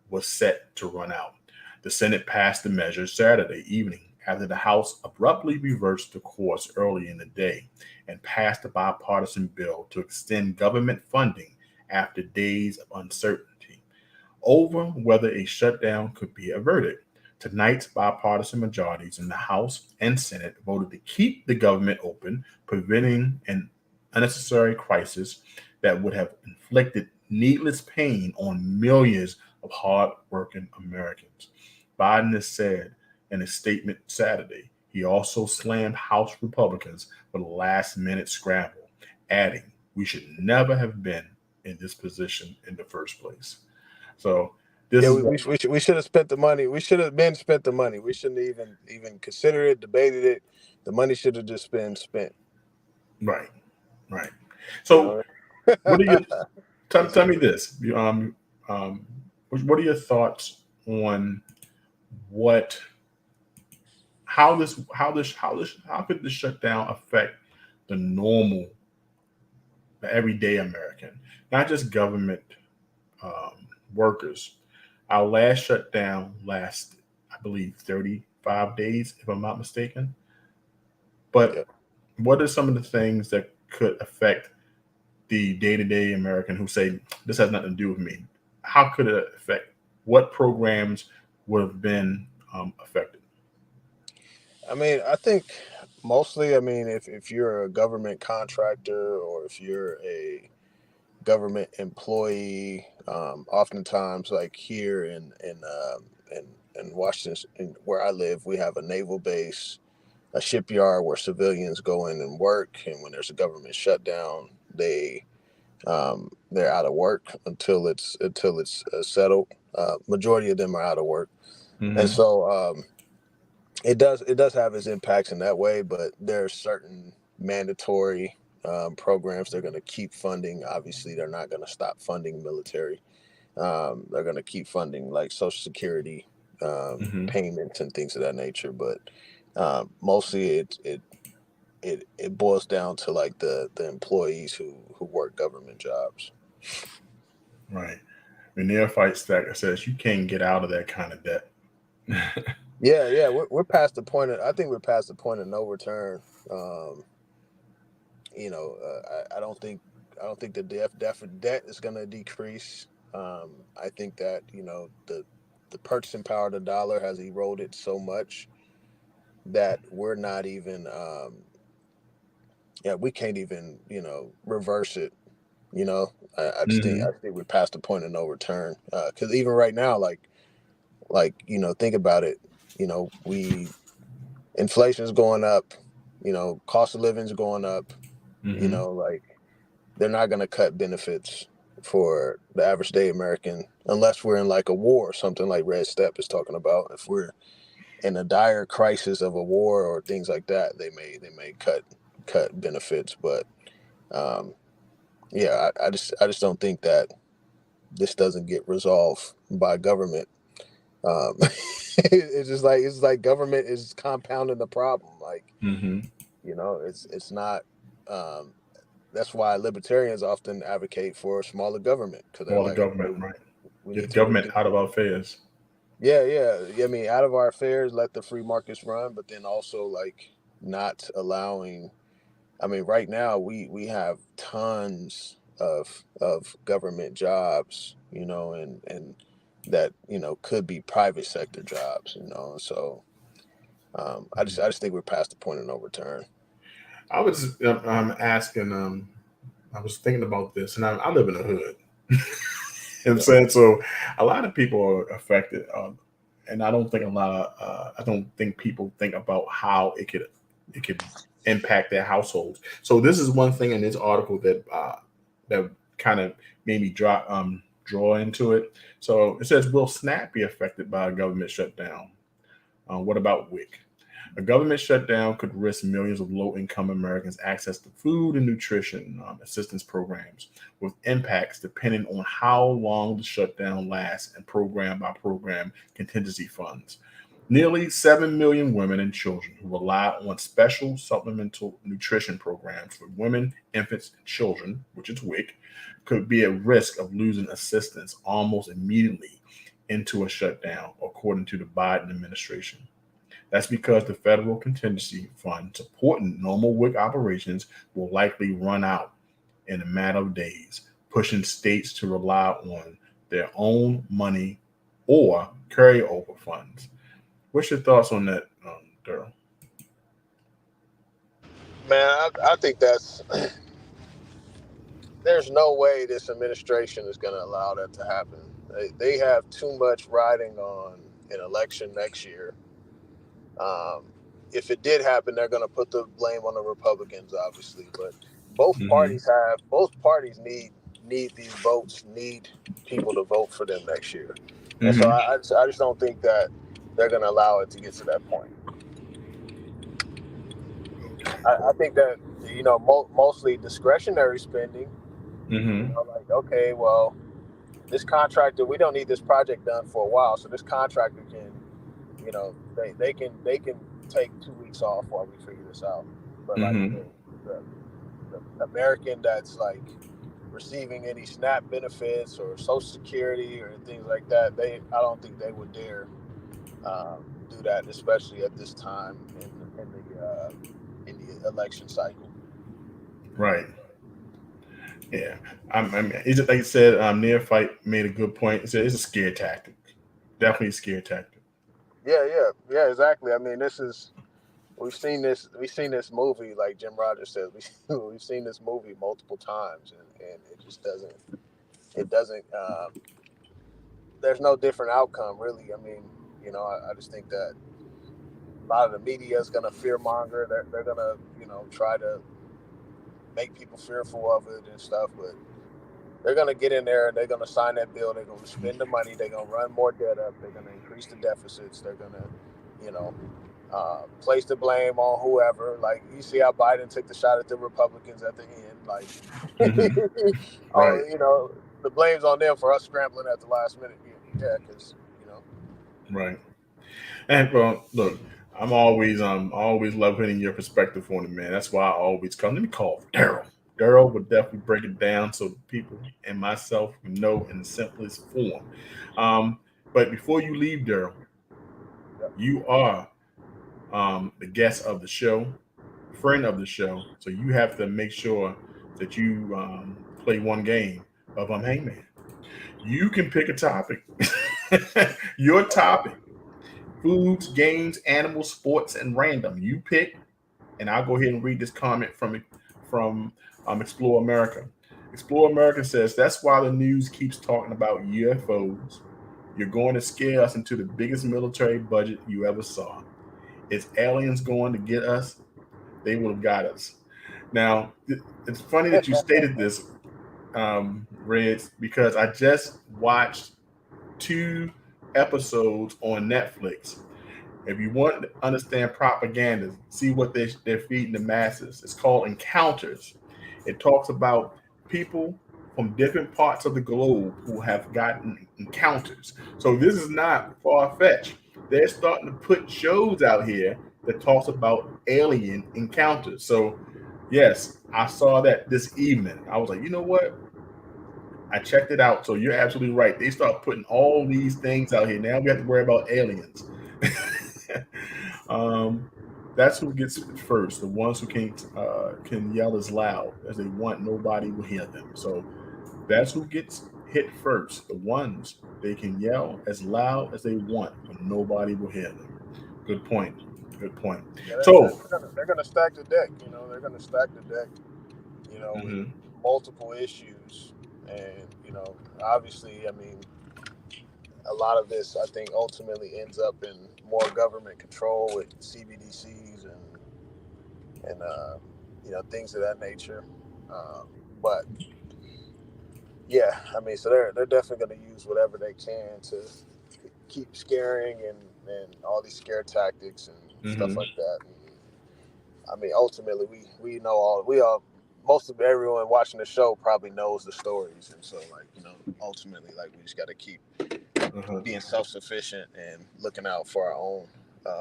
was set to run out. The Senate passed the measure Saturday evening after the House abruptly reversed the course early in the day and passed a bipartisan bill to extend government funding after days of uncertainty over whether a shutdown could be averted. Tonight's bipartisan majorities in the House and Senate voted to keep the government open, preventing an unnecessary crisis that would have inflicted needless pain on millions of hard-working Americans. Biden has said in a statement Saturday. He also slammed House Republicans for the last minute scramble, adding, "We should never have been in this position in the first place." So this Yeah, is we should have spent the money. We should have been spent the money. We shouldn't even consider it, debated it. The money should have just been spent. right, right. You So know. what are you It's tell me just, this? Um, what are your thoughts on what how could this shutdown affect the normal, the everyday American, not just government workers? Our last shutdown lasted, I believe, 35 days, if I'm not mistaken. But what are some of the things that could affect the day-to-day American who say this has nothing to do with me? How could it affect? What programs would have been affected? I mean, I think mostly, I mean, if you're a government contractor or if you're a government employee, oftentimes like here in Washington, where I live, we have a naval base, a shipyard where civilians go in and work, and when there's a government shutdown, they're out of work until it's settled. Majority of them are out of work, and Mm-hmm. so it does have its impacts in that way. But there are certain mandatory programs they're going to keep funding. Obviously, they're not going to stop funding military. They're going to keep funding like Social Security Mm-hmm. payments and things of that nature. But mostly, it boils down to like the employees who work government jobs. Right. The neophyte stacker says you can't get out of that kind of debt. Yeah, we're past the point. I think we're past the point of no return. Um, I don't think the debt is going to decrease. I think that the purchasing power of the dollar has eroded so much that we're not even we can't even reverse it. I just think Mm-hmm. I think we're past the point of no return. Because even right now, think about it. We inflation is going up. Cost of living is going up. Mm-hmm. Like they're not going to cut benefits for the average day American unless we're in like a war or something like Red Step is talking about. If we're in a dire crisis of a war or things like that, they may cut benefits. But um, I just don't think that this doesn't get resolved by government. It's like government is compounding the problem. Like Mm-hmm. it's not. Um, that's why libertarians often advocate for smaller government because they're All the like, okay, government, right? we need Get to government reduce. out of our affairs. Yeah. I mean, out of our affairs, let the free markets run, but then also like not allowing. I mean, right now we have tons of government jobs, and that could be private sector jobs. So I just think we're past the point of no return. I was asking. I was thinking about this, and I live in the hood. And Yeah. saying so, a lot of people are affected, and I don't think a lot of I don't think people think about how it could impact their households. So this is one thing in this article that kind of made me draw into it. So it says, will SNAP be affected by a government shutdown? What about WIC? A government shutdown could risk millions of low income Americans access to food and nutrition assistance programs, with impacts depending on how long the shutdown lasts and program by program contingency funds. Nearly 7 million women and children who rely on special supplemental nutrition programs for women, infants, and children, which is WIC, could be at risk of losing assistance almost immediately into a shutdown, according to the Biden administration. That's because the federal contingency fund supporting normal WIC operations will likely run out in a matter of days, pushing states to rely on their own money or carryover funds. What's your thoughts on that, Daryl? Man, I think there's no way this administration is going to allow that to happen. They have too much riding on an election next year. Um, if it did happen, they're going to put the blame on the Republicans, obviously. But Mm-hmm. both parties need these votes, need people to vote for them next year. And so Mm-hmm. I just don't think that they're going to allow it to get to that point. Okay. I think that mostly discretionary spending. Mm-hmm. Like, okay, well, this contractor, we don't need this project done for a while, so this contractor can, they can take 2 weeks off while we figure this out. But like Mm-hmm. the American that's like receiving any SNAP benefits or Social Security or things like that, I don't think they would dare do that, especially at this time in the election cycle. Right. Yeah. I mean, is it like you said? Neophyte made a good point. He said it's a scare tactic. Definitely a scare tactic. Yeah, exactly. I mean, we've seen this movie, like Jim Rogers says, we've seen this movie multiple times, and it just doesn't there's no different outcome, really. I mean, I just think that a lot of the media is going to fear monger. They're going to, try to make people fearful of it and stuff, but they're going to get in there and they're going to sign that bill. They're going to spend the money. They're going to run more debt up. They're going to increase the deficits. They're going to, place the blame on whoever. Like, you see how Biden took the shot at the Republicans at the end. Like, Right. the blame's on them for us scrambling at the last minute. Yeah, because, Right. And well, look, always love hitting your perspective on it, man. That's why I always come. Let me call Daryl. Daryl would definitely break it down so the people and myself can know in the simplest form. But before you leave, Daryl, you are the guest of the show, friend of the show, so you have to make sure that you play one game of Hangman. You can pick a topic. Your topic: foods, games, animals, sports, and random. You pick, and I'll go ahead and read this comment from Explore America. Explore America says that's why the news keeps talking about UFOs. You're going to scare us into the biggest military budget you ever saw. Is aliens going to get us? They would have got us. Now, it's funny that you stated this, Reds, because I just watched 2 episodes on Netflix. If you want to understand propaganda, see what they're feeding the masses. It's called Encounters. It talks about people from different parts of the globe who have gotten encounters. So this is not far-fetched. They're starting to put shows out here that talks about alien encounters. So yes, I saw that this evening. I was like, you know what? I checked it out. So you're absolutely right. They start putting all these things out here. Now we have to worry about aliens. That's who gets it first. The ones who can yell as loud as they want, nobody will hear them. So that's who gets hit first. The ones they can yell as loud as they want, but nobody will hear them. Good point. Good point. yeah, So, they're gonna stack the deck. They're gonna stack the deck. With mhm, multiple issues, and obviously, I mean, a lot of this, I think, ultimately ends up in more government control with CBDCs and things of that nature. But yeah, I mean, so they're definitely going to use whatever they can to keep scaring and all these scare tactics and stuff mhm. like that. And, I mean, ultimately, we know most of everyone watching the show probably knows the stories, and so ultimately, we just got to keep Uh-huh. being self-sufficient and looking out for our own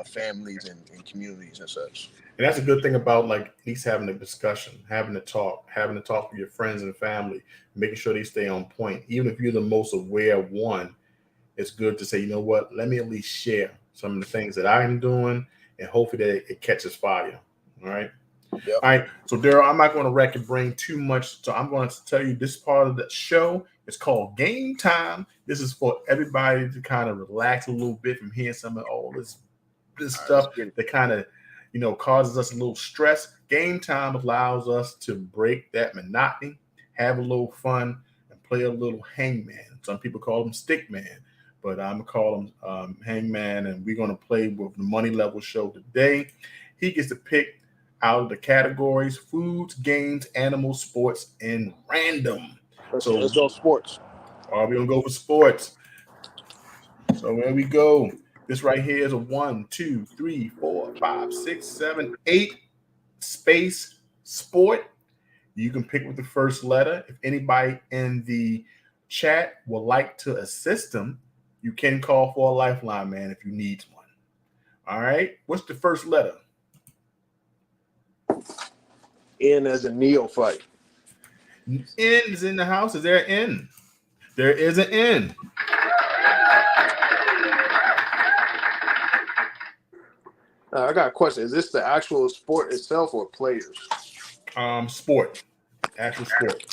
families and communities and such. And that's a good thing about like at least having a discussion, having to talk with your friends and family, making sure they stay on point. Even if you're the most aware one, it's good to say, you know what, let me at least share some of the things that I'm doing and hopefully that it catches fire. All right. Yep. All right. So Daryl, I'm not going to wreck and bring too much. So I'm going to tell you this part of the show is called Game Time. This is for everybody to kind of relax a little bit from hearing some of all this All right, let's stuff get it. that kind of causes us a little stress. Game Time allows us to break that monotony, have a little fun, and play a little hangman. Some people call him stickman, but I'm gonna call him hangman, and we're gonna play with the money level show today. He gets to pick out of the categories: foods, games, animals, sports, and random. So Let's go sports. are we gonna go for sports? So there we go. This right here is a 1, 2, 3, 4, 5, 6, 7, 8 space sport. You can pick with the first letter. If anybody in the chat would like to assist them, you can call for a lifeline, man, if you need one. All right. What's the first letter? N as a neophyte. N is in the house. Is there an N? There is an N. I got a question. Is this the actual sport itself or players? Sport. Actual sport.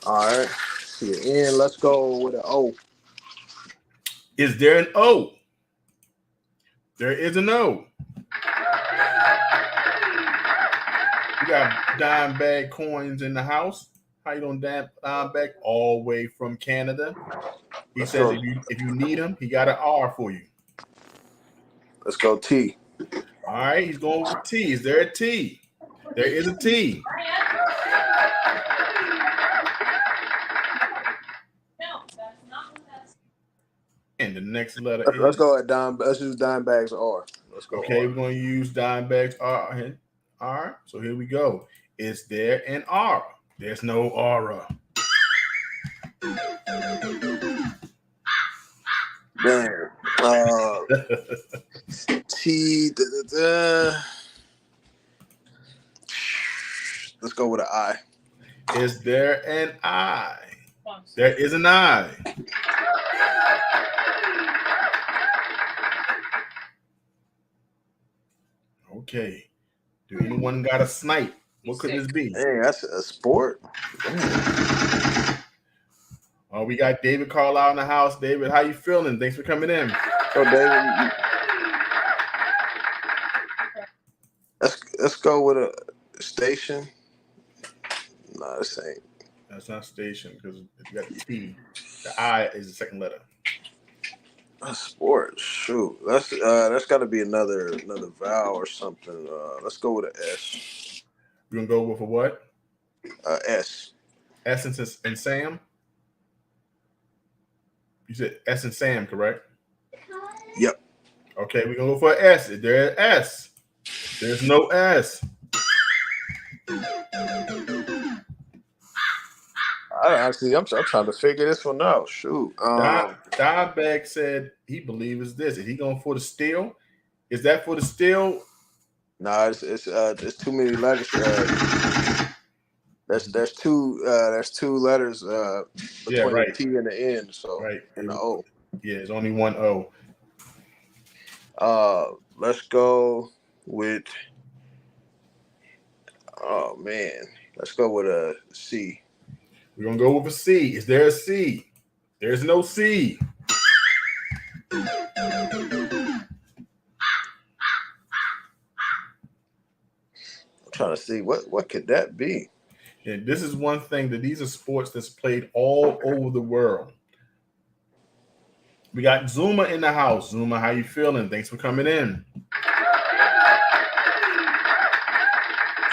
All right. See the N. Let's go with an O. Is there an O? There is an O. We got dime bag coins in the house. How you doing, dime bag? All the way from Canada. He says if you need him, he got an R for you. Let's go T. All right, he's going with T. Is there a T? There is a T. And the next letter is. Let's go at dime. Let's use dime bags R. Let's go. Okay, R. we're going to use dime bags R. All right, so here we go. Is there an R? There's no aura. Damn. T. Let's go with an I. Is there an I? There is an I. Okay. Do anyone got a snipe? What could this be? Hey, that's a sport. Oh, we got David Carlisle in the house. David, how you feeling? Thanks for coming in. So David, let's go with a station. No, this ain't. That's not station because you got the T. The I is the second letter. A sport. Shoot, that's got to be another vowel or something. Let's go with an S. You gonna go with a what? S. Essence and Sam. You said S and Sam, correct? Yep. Okay, we're gonna go for an S. Is there an S? There's no S. I'm trying to figure this one out. Shoot. Dimebag said he believes it's this. Is he going for the steal? Is that for the steal? No, it's too many letters. There's two letters between the T and the N. So and the O. Yeah, there's only one O. Let's go with. Oh man, let's go with a C. We're gonna go with a C. Is there a C? There's no C. I'm trying to see what could that be. And this is one thing that these are sports that's played all over the world. We got Zuma in the house. Zuma, how you feeling? Thanks for coming in.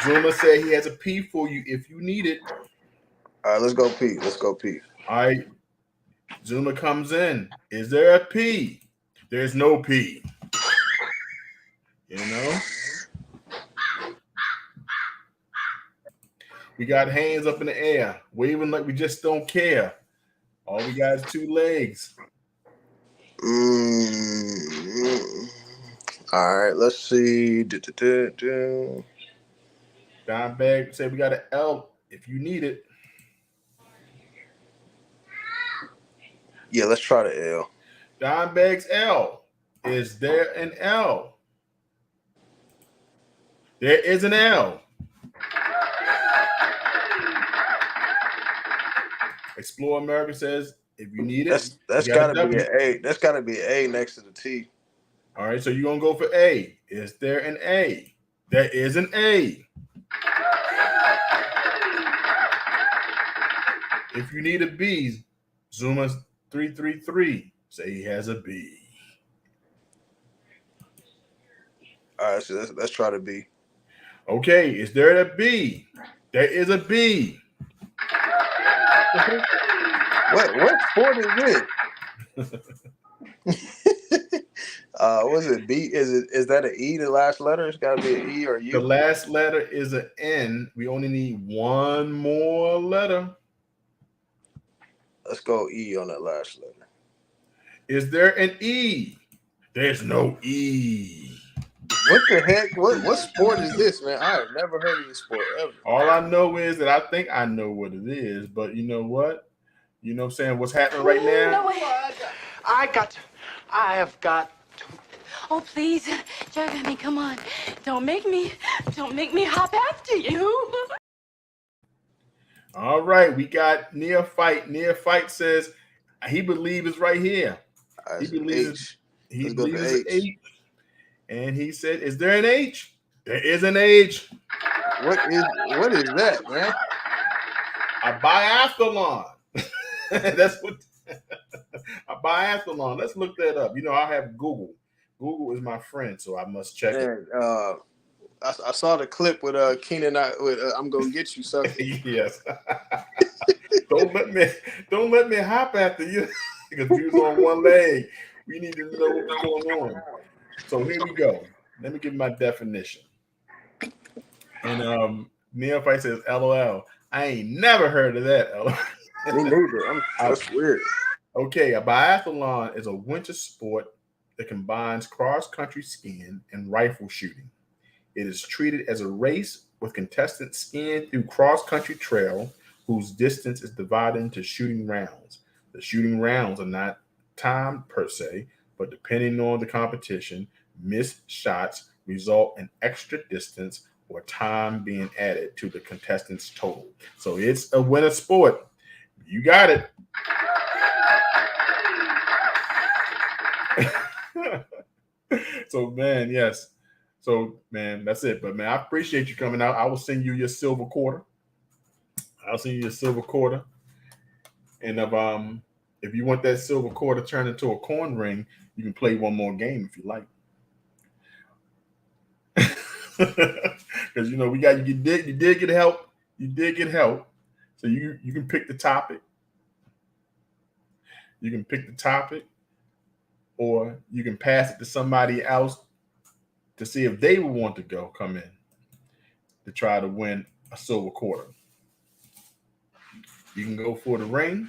Zuma said he has a P for you if you need it. All right, let's go P. Let's go P. All right. Zuma comes in. Is there a P? There's no P. You know? We got hands up in the air, waving like we just don't care. All we got is two legs. All right, let's see. Dimebag said we got an L if you need it. Yeah, let's try the L. Dimebag's L. Is there an L? There is an L. Explore America says if you need it, that's gotta be an A. That's gotta be an A next to the T. All right, so you're gonna go for A. Is there an A? There is an A. If you need a B, Zuma's 333. Say he has a B. All right, so let's try the B. Okay, is there a B? There is a B. What sport is this? Was it B? Is that an E? The last letter? It's got to be an E or U. The last letter is an N. We only need one more letter. Let's go E on that last letter. Is there an E? There's no E. What the heck? What sport is this, man? I have never heard of this sport ever. All I know is that I think I know what it is, but you know what? You know what I'm saying? What's happening right now? I have got to Oh, please, Jeremy, come on. Don't make me hop after you. All right, we got Neophyte. Neophyte says he believes it's right here. He It's believes H. he Let's go to believes it's H. H. And he said, "Is there an H? There is an H. What is that, man? A biathlon. That's what a biathlon. Let's look that up. You know, I have Google. Google is my friend, so I must check it. Man, I saw the clip with Keenan. I'm gonna get you sucker. Yes. Don't let me hop after you because you was on one leg. We need to know what's going on. So here we go. Let me give my definition. And Neophyte says, "LOL." I ain't never heard of that. LOL. Me neither. That's weird. Okay, a biathlon is a winter sport that combines cross-country skiing and rifle shooting. It is treated as a race with contestants skiing through cross-country trail whose distance is divided into shooting rounds. The shooting rounds are not timed per se, but depending on the competition, missed shots result in extra distance or time being added to the contestant's total. So it's a winter sport. You got it. So, man, yes. So, man, that's it. But, man, I appreciate you coming out. I will send you your silver quarter. I'll send you your silver quarter. And if you want that silver quarter turned into a coin ring, you can play one more game if you like. Because, you know, you did get help. You did get help. So you can pick the topic. You can pick the topic, or you can pass it to somebody else to see if they would want to come in to try to win a silver quarter. You can go for the ring,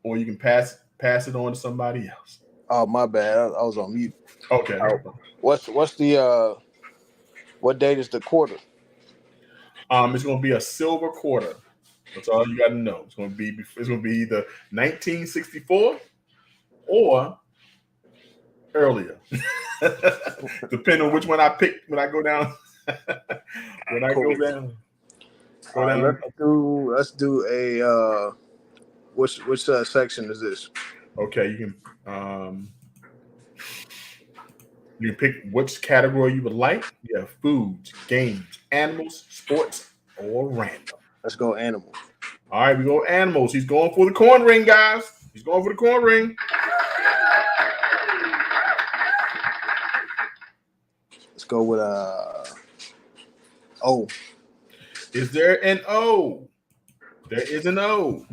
or you can pass it on to somebody else. Oh, my bad. I was on mute. Okay. What's the what date is the quarter? It's going to be a silver quarter. That's all you got to know. It's going to be either 1964 or earlier, depending on which one I pick when I go down. When I go down. Let's do a which section is this? Okay, you can pick which category you would like. You have foods, games, animals, sports, or random. Let's go animals. All right, we go animals. He's going for the coin ring, guys. He's going for the coin ring. Let's go with O. Is there an O? There is an O.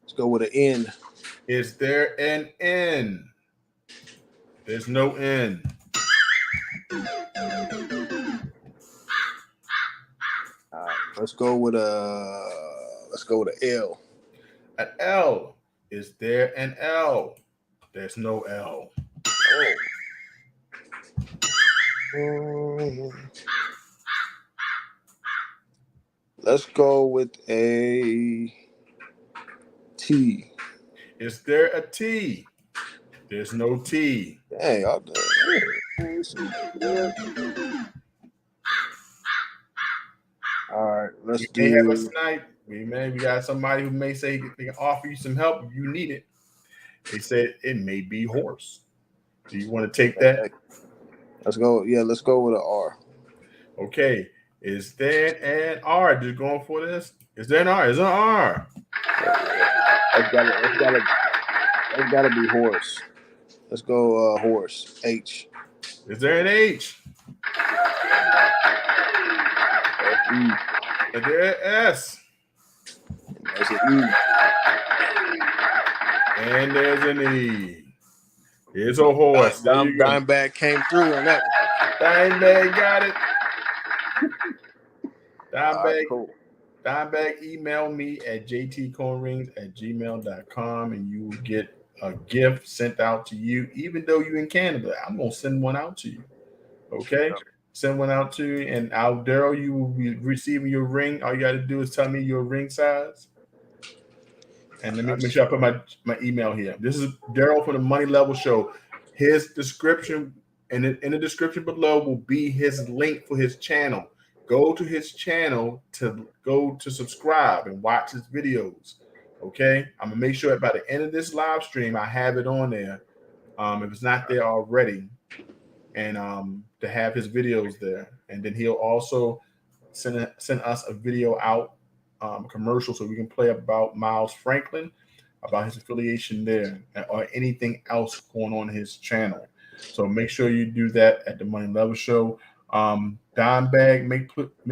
Let's go with an N. Is there an N? There's no N. Let's go with an L. An L. Is there an L? There's no L. Let's go with a T. Is there a T? There's no T. Dang, all right, let's do. We have a snipe. We got somebody who may say they can offer you some help if you need it. They said it may be horse. Do you want to take that? Let's go. Yeah, let's go with an R. Okay. Is there an R? Just going for this? Is there an R? Is there an R? It's gotta be horse. Let's go horse. H. Is there an H? E. Is there an S? There's an E. And there's an E. Here's a horse. Dimebag came through on that. Dimebag got it. Dimebag. Right, cool. Dimebag, email me at JTCoinRings@gmail.com and you will get a gift sent out to you, even though you're in Canada. I'm going to send one out to you. Okay? Send one out to you, and Daryl, you will be receiving your ring. All you got to do is tell me your ring size. And let me make sure I put my email here. This is Daryl from the Money Level Show. His description, and in the description below will be his link for his channel. Go to his channel to go to subscribe and watch his videos. Okay, I'm gonna make sure by the end of this live stream I have it on there. If it's not there already, and to have his videos there, and then he'll also send us a video out, commercial, so we can play about Miles Franklin, about his affiliation there, or anything else going on in his channel. So make sure you do that at the Money Level Show. Dime Bag, make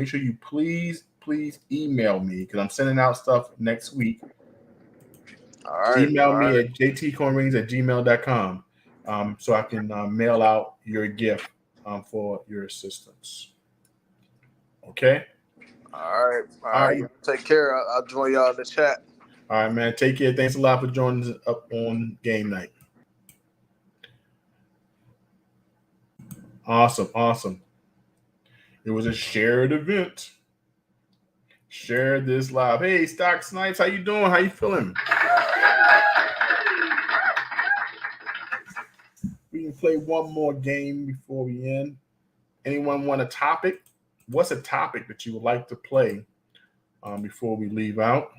sure you please email me, because I'm sending out stuff next week. All right. Email me at JTCoinRings@gmail.com, so I can mail out your gift for your assistance. Okay. All right. You take care. I'll join y'all in the chat. All right, man. Take care. Thanks a lot for joining us up on game night. Awesome. It was a shared event. Share this live. Hey, Stock Snipes, how you doing? How you feeling? We can play one more game before we end. Anyone want a topic? What's a topic that you would like to play before we leave out?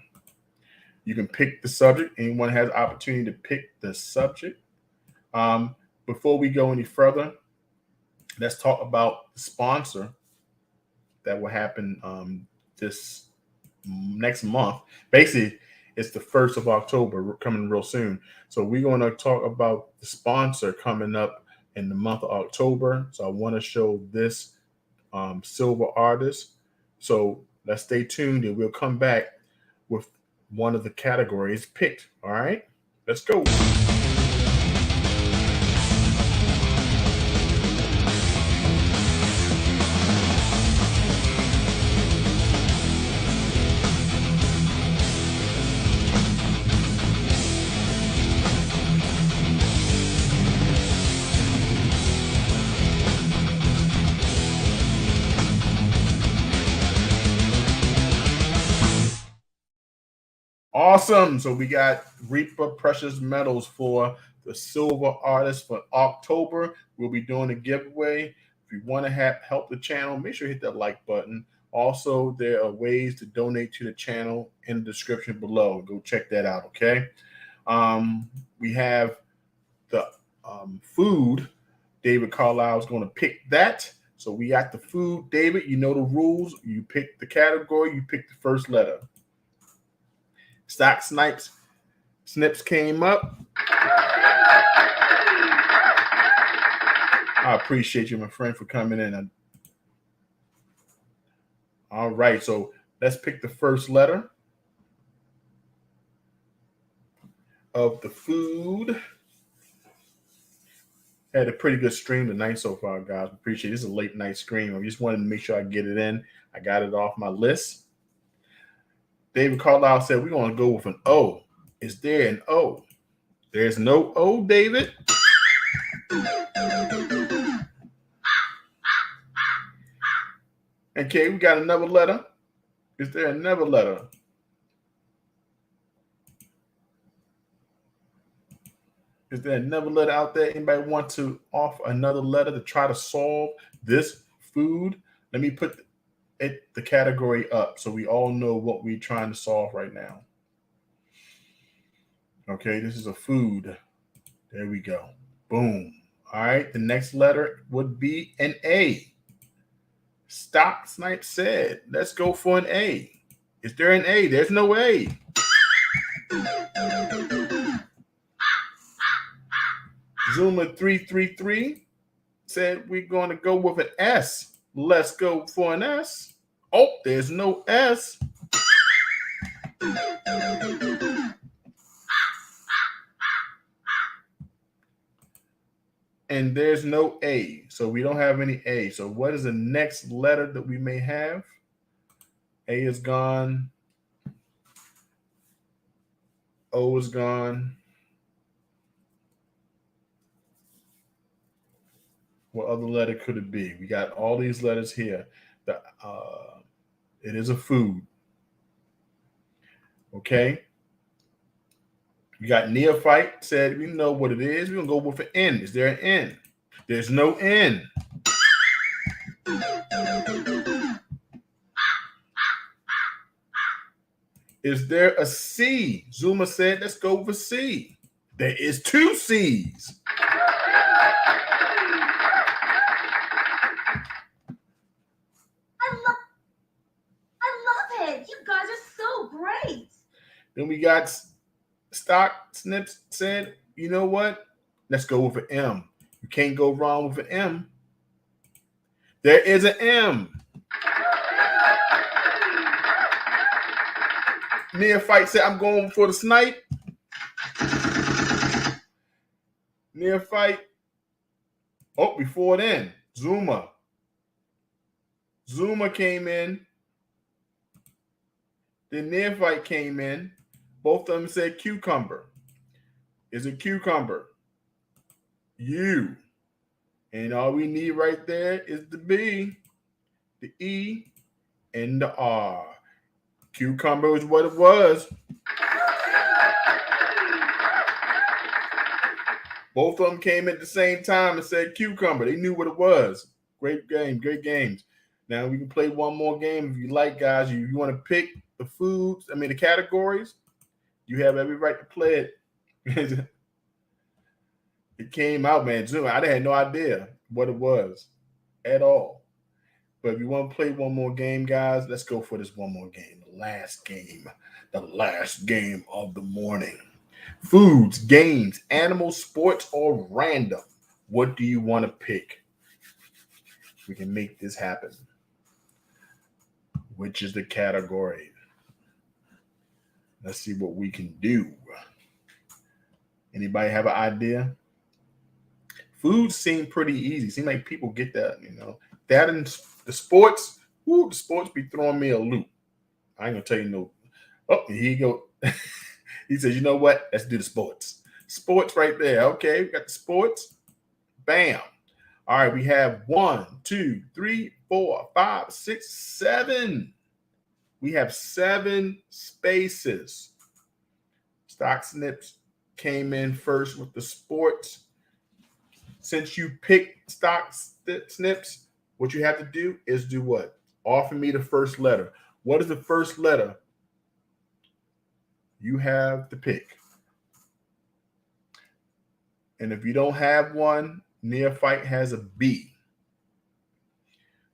You can pick the subject. Anyone has opportunity to pick the subject. Before we go any further, let's talk about the sponsor that will happen this next month. Basically, it's the 1st of October, coming real soon. So we're going to talk about the sponsor coming up in the month of October. So I want to show this silver artist. So let's stay tuned, and we'll come back with one of the categories picked. All right, let's go. Awesome. So we got Reaper Precious Metals for the silver artist for October. We'll be doing a giveaway. If you want to help the channel, make sure you hit that like button. Also, there are ways to donate to the channel in the description below. Go check that out, okay? We have the food. David Carlisle is going to pick that. So we got the food. David, you know the rules. You pick the category. You pick the first letter. Stock Snips came up. I appreciate you, my friend, for coming in. All right, so let's pick the first letter of the food. Had a pretty good stream tonight so far, guys. Appreciate it. This is a late night stream. I just wanted to make sure I get it in. I got it off my list. David Carlisle said we're going to go with an O. Is there an O? There's no O, David. Okay, we got another letter. Is there another letter? Is there another letter out there? Anybody want to offer another letter to try to solve this food? Let me put the category up so we all know what we're trying to solve right now. Okay, this is a food. There we go. Boom. All right, the next letter would be an A. Stock Snipe said, let's go for an A. Is there an A? There's no A. Zuma 333 said we're going to go with an S. Let's go for an S. Oh, there's no S. And there's no A. So we don't have any A. So what is the next letter that we may have? A is gone. O is gone. What other letter could it be? We got all these letters here. It is a food. Okay. We got Neophyte said, we know what it is. We're going to go with an N. Is there an N? There's no N. Is there a C? Zuma said, let's go with C. There is 2 C's. I love it. You guys are so great. Then we got Stock Snips said, you know what? Let's go with an M. You can't go wrong with an M. There is an M. Neophyte said, I'm going for the snipe. Neophyte. Oh, before then, Zuma. Zuma came in. Then Neophyte came in. Both of them said cucumber. Is a cucumber. U. And all we need right there is the B, the E, and the R. Cucumber is what it was. Both of them came at the same time and said cucumber. They knew what it was. Great game, great games. Now we can play one more game if you like, guys. You want to pick the foods, the categories, you have every right to play it. It came out, man. I had no idea what it was at all. But if you want to play one more game, guys, let's go for this one more game. The last game of the morning. Foods, games, animals, sports, or random. What do you want to pick? We can make this happen. Which is the category? Let's see what we can do. Anybody have an idea? Foods seem pretty easy. Seem like people get that, That and the sports, the sports be throwing me a loop. I ain't gonna tell you no. Oh, here you go. He says, you know what? Let's do the sports. Sports right there. Okay, we got the sports. Bam. All right, we have 1, 2, 3, 4, 5, 6, 7. We have 7 spaces. Stock Snips came in first with the sports. Since you picked Stock Snips, what you have to do is do what? Offer me the first letter. What is the first letter you have to pick? And if you don't have one, Neophyte has a B.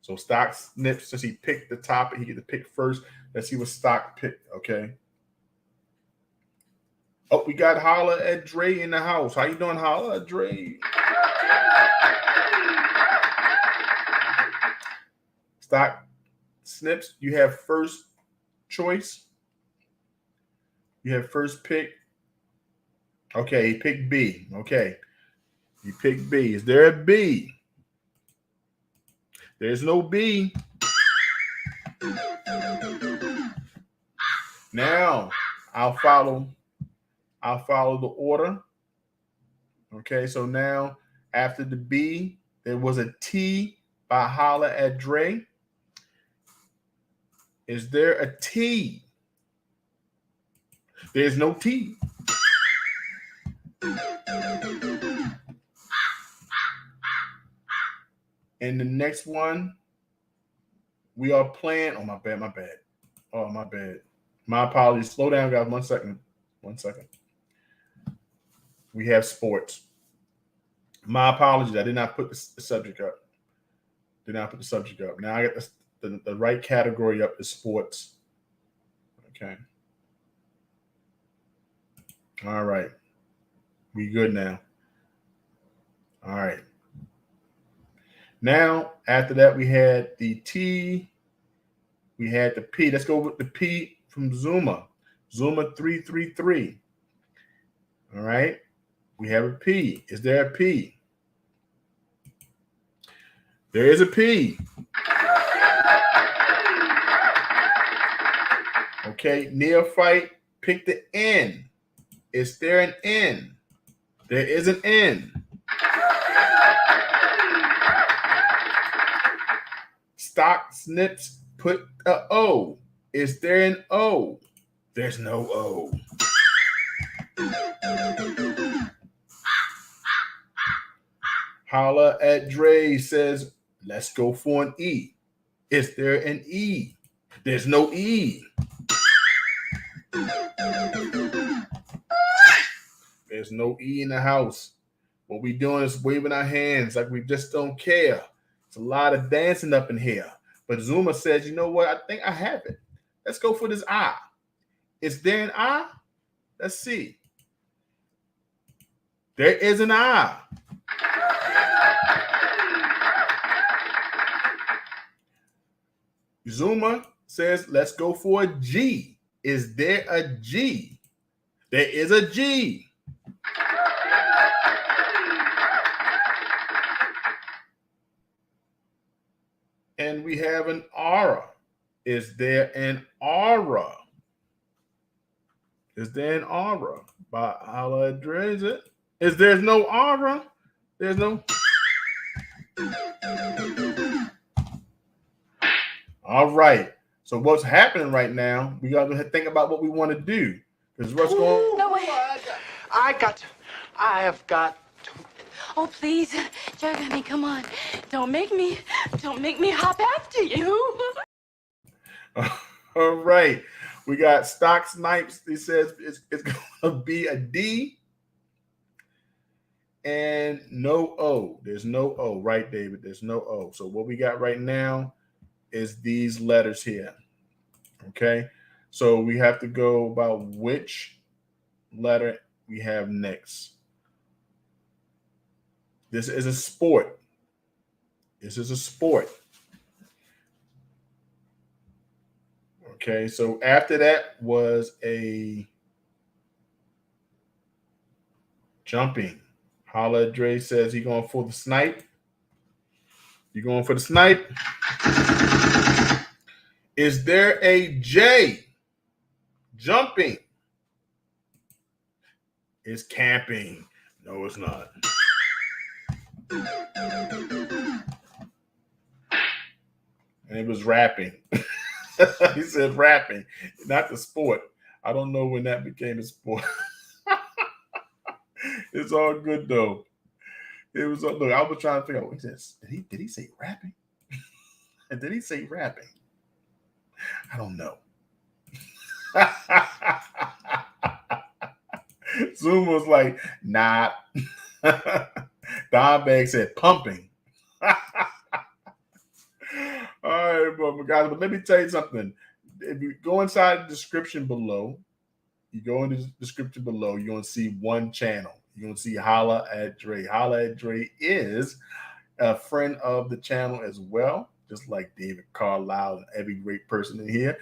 So Stock Snips, since he picked the topic, he get to pick first. Let's see what Stock picked, okay? Oh, we got Holla at Dre in the house. How you doing, Holla at Dre? Stock Snips, you have first choice. You have first pick. Okay, he picked B. Okay. You picked B. Is there a B? There's no B. Now, I'll follow the order. Okay, so now after the B, there was a T by Holla at Dre. Is there a T? There's no T. And the next one, we are playing. Oh, my bad. Oh, my bad. My apologies. Slow down, guys. 1 second. 1 second. We have sports. My apologies. I did not put the subject up. Now I got the right category up is sports. Okay. All right. We good now. All right. Now, after that, we had the T. We had the P. Let's go with the P from Zuma. Zuma 333. All right. We have a P. Is there a P? There is a P. Okay. Neophyte, pick the N. Is there an N? There is an N. Stock Snips, put a O. Is there an O? There's no O. Holla at Dre says, let's go for an E. Is there an E? There's no E. There's no E in the house. What we doing is waving our hands like we just don't care. It's a lot of dancing up in here. But Zuma says, you know what? I think I have it. Let's go for this I. Is there an I? Let's see. There is an I. Zuma says, let's go for a G. Is there a G? There is a G. And we have an aura. Is there an aura? Is there an aura? By Holla at Dre, is it? Is there's no aura? There's no. All right. So what's happening right now? We got to think about what we want to do. Because what's going? No way. I have got to. Oh, please, Jack, honey, come on. Don't make me hop after you. All right. We got Stock Snipes. He says it's going to be a D and no O. There's no O, right, David? There's no O. So what we got right now is these letters here. Okay. So we have to go about which letter we have next. This is a sport. This is a sport. Okay, so after that was a jumping. Holla Dre says he going for the snipe. You going for the snipe? Is there a J? Jumping. It's camping. No, it's not. And it was rapping. He said rapping, not the sport. I don't know when that became a sport. It's all good though. It was look. I was trying to figure out what he says. Did he say rapping? And did he say rapping? I don't know. Zoom was like, nah. Don Bag said pumping. All right, guys, but let me tell you something. If you go inside the description below, you're going to see one channel. You're going to see Holla at Dre. Holla at Dre is a friend of the channel as well, just like David Carlisle and every great person in here.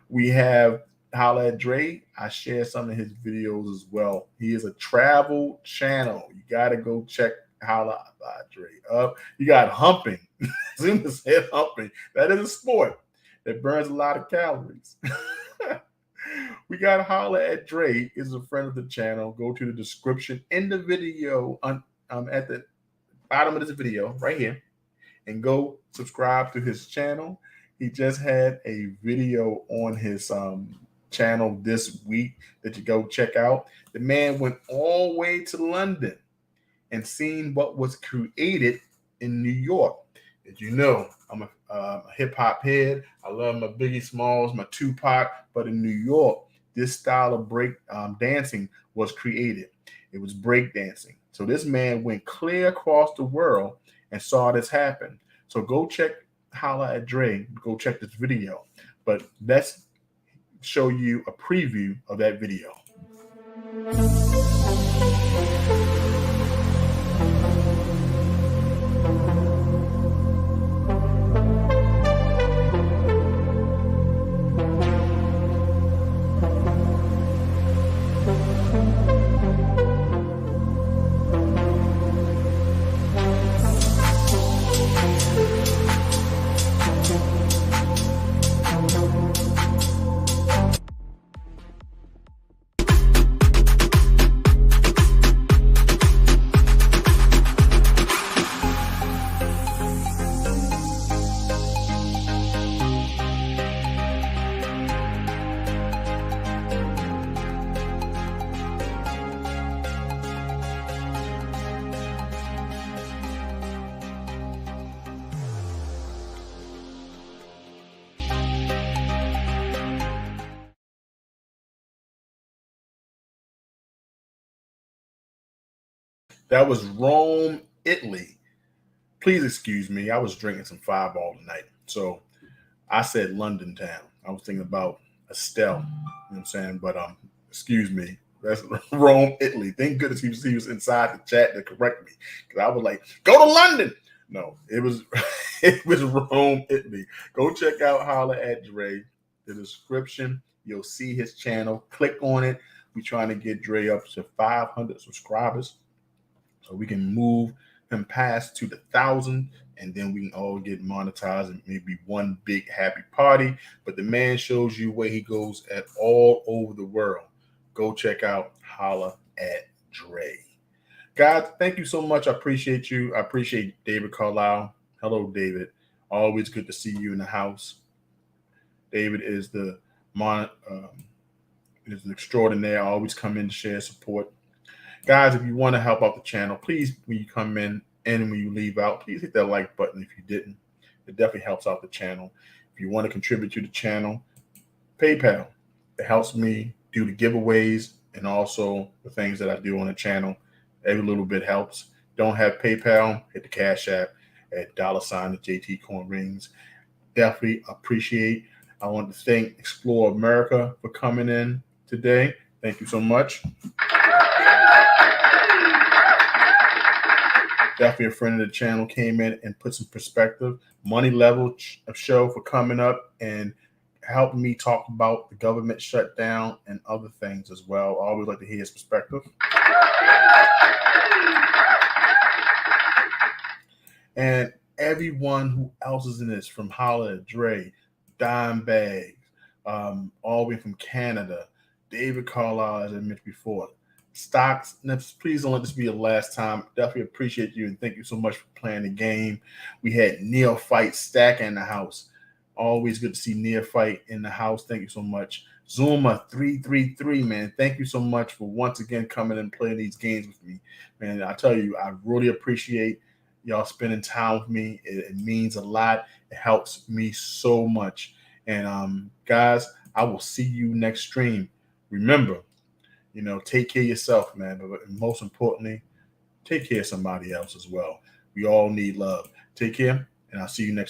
We have Holla at Dre. I share some of his videos as well. He is a travel channel. You got to go check Holla at Dre up. You got humping. Zuma said humping. That is a sport that burns a lot of calories. We got Holla at Dre is a friend of the channel. Go to the description in the video at the bottom of this video right here and go subscribe to his channel. He just had a video on his channel this week that you go check out. The man went all the way to London and seen what was created in New York. As you know, I'm a hip hop head. I love my Biggie Smalls, my Tupac. But in New York, this style of break dancing was created. It was break dancing. So this man went clear across the world and saw this happen. So go check Holla at Dre. Go check this video. But let's show you a preview of that video. That was Rome, Italy. Please excuse me. I was drinking some Fireball tonight. So I said London town. I was thinking about Estelle. You know what I'm saying? But excuse me. That's Rome, Italy. Thank goodness he was inside the chat to correct me. Because I was like, go to London. No, it was it was Rome, Italy. Go check out Holla at Dre. The description, you'll see his channel. Click on it. We're trying to get Dre up to 500 subscribers so we can move him past to the 1,000, and then we can all get monetized and maybe one big happy party. But the man shows you where he goes at all over the world. Go check out Holla at Dre. Guys, thank you so much. I appreciate you. I appreciate David Carlisle. Hello, David. Always good to see you in the house. David is is an extraordinaire. Always come in to share support. Guys, if you want to help out the channel, please, when you come in and when you leave out, please hit that like button if you didn't. It definitely helps out the channel. If you want to contribute to the channel, PayPal. It helps me do the giveaways and also the things that I do on the channel. Every little bit helps. Don't have PayPal, hit the Cash App at $ JTCoinRings. Definitely appreciate. I want to thank Explore America for coming in today. Thank you so much. Definitely a friend of the channel came in and put some perspective. Money Level show for coming up and helping me talk about the government shutdown and other things as well. I always like to hear his perspective. And everyone who else is in this, from Holla, Dre, Dime Bags, all the way from Canada, David Carlisle, as I mentioned before, Stocks. Please don't let this be your last time. Definitely appreciate you and thank you so much for playing the game. We had Neophyte Stack in the house. Always good to see Neophyte in the house. Thank you so much. Zuma 333, man. Thank you so much for once again coming and playing these games with me, man. I tell you, I really appreciate y'all spending time with me. It means a lot. It helps me so much. And guys, I will see you next stream. Remember, take care of yourself, man. But most importantly, take care of somebody else as well. We all need love. Take care, and I'll see you next.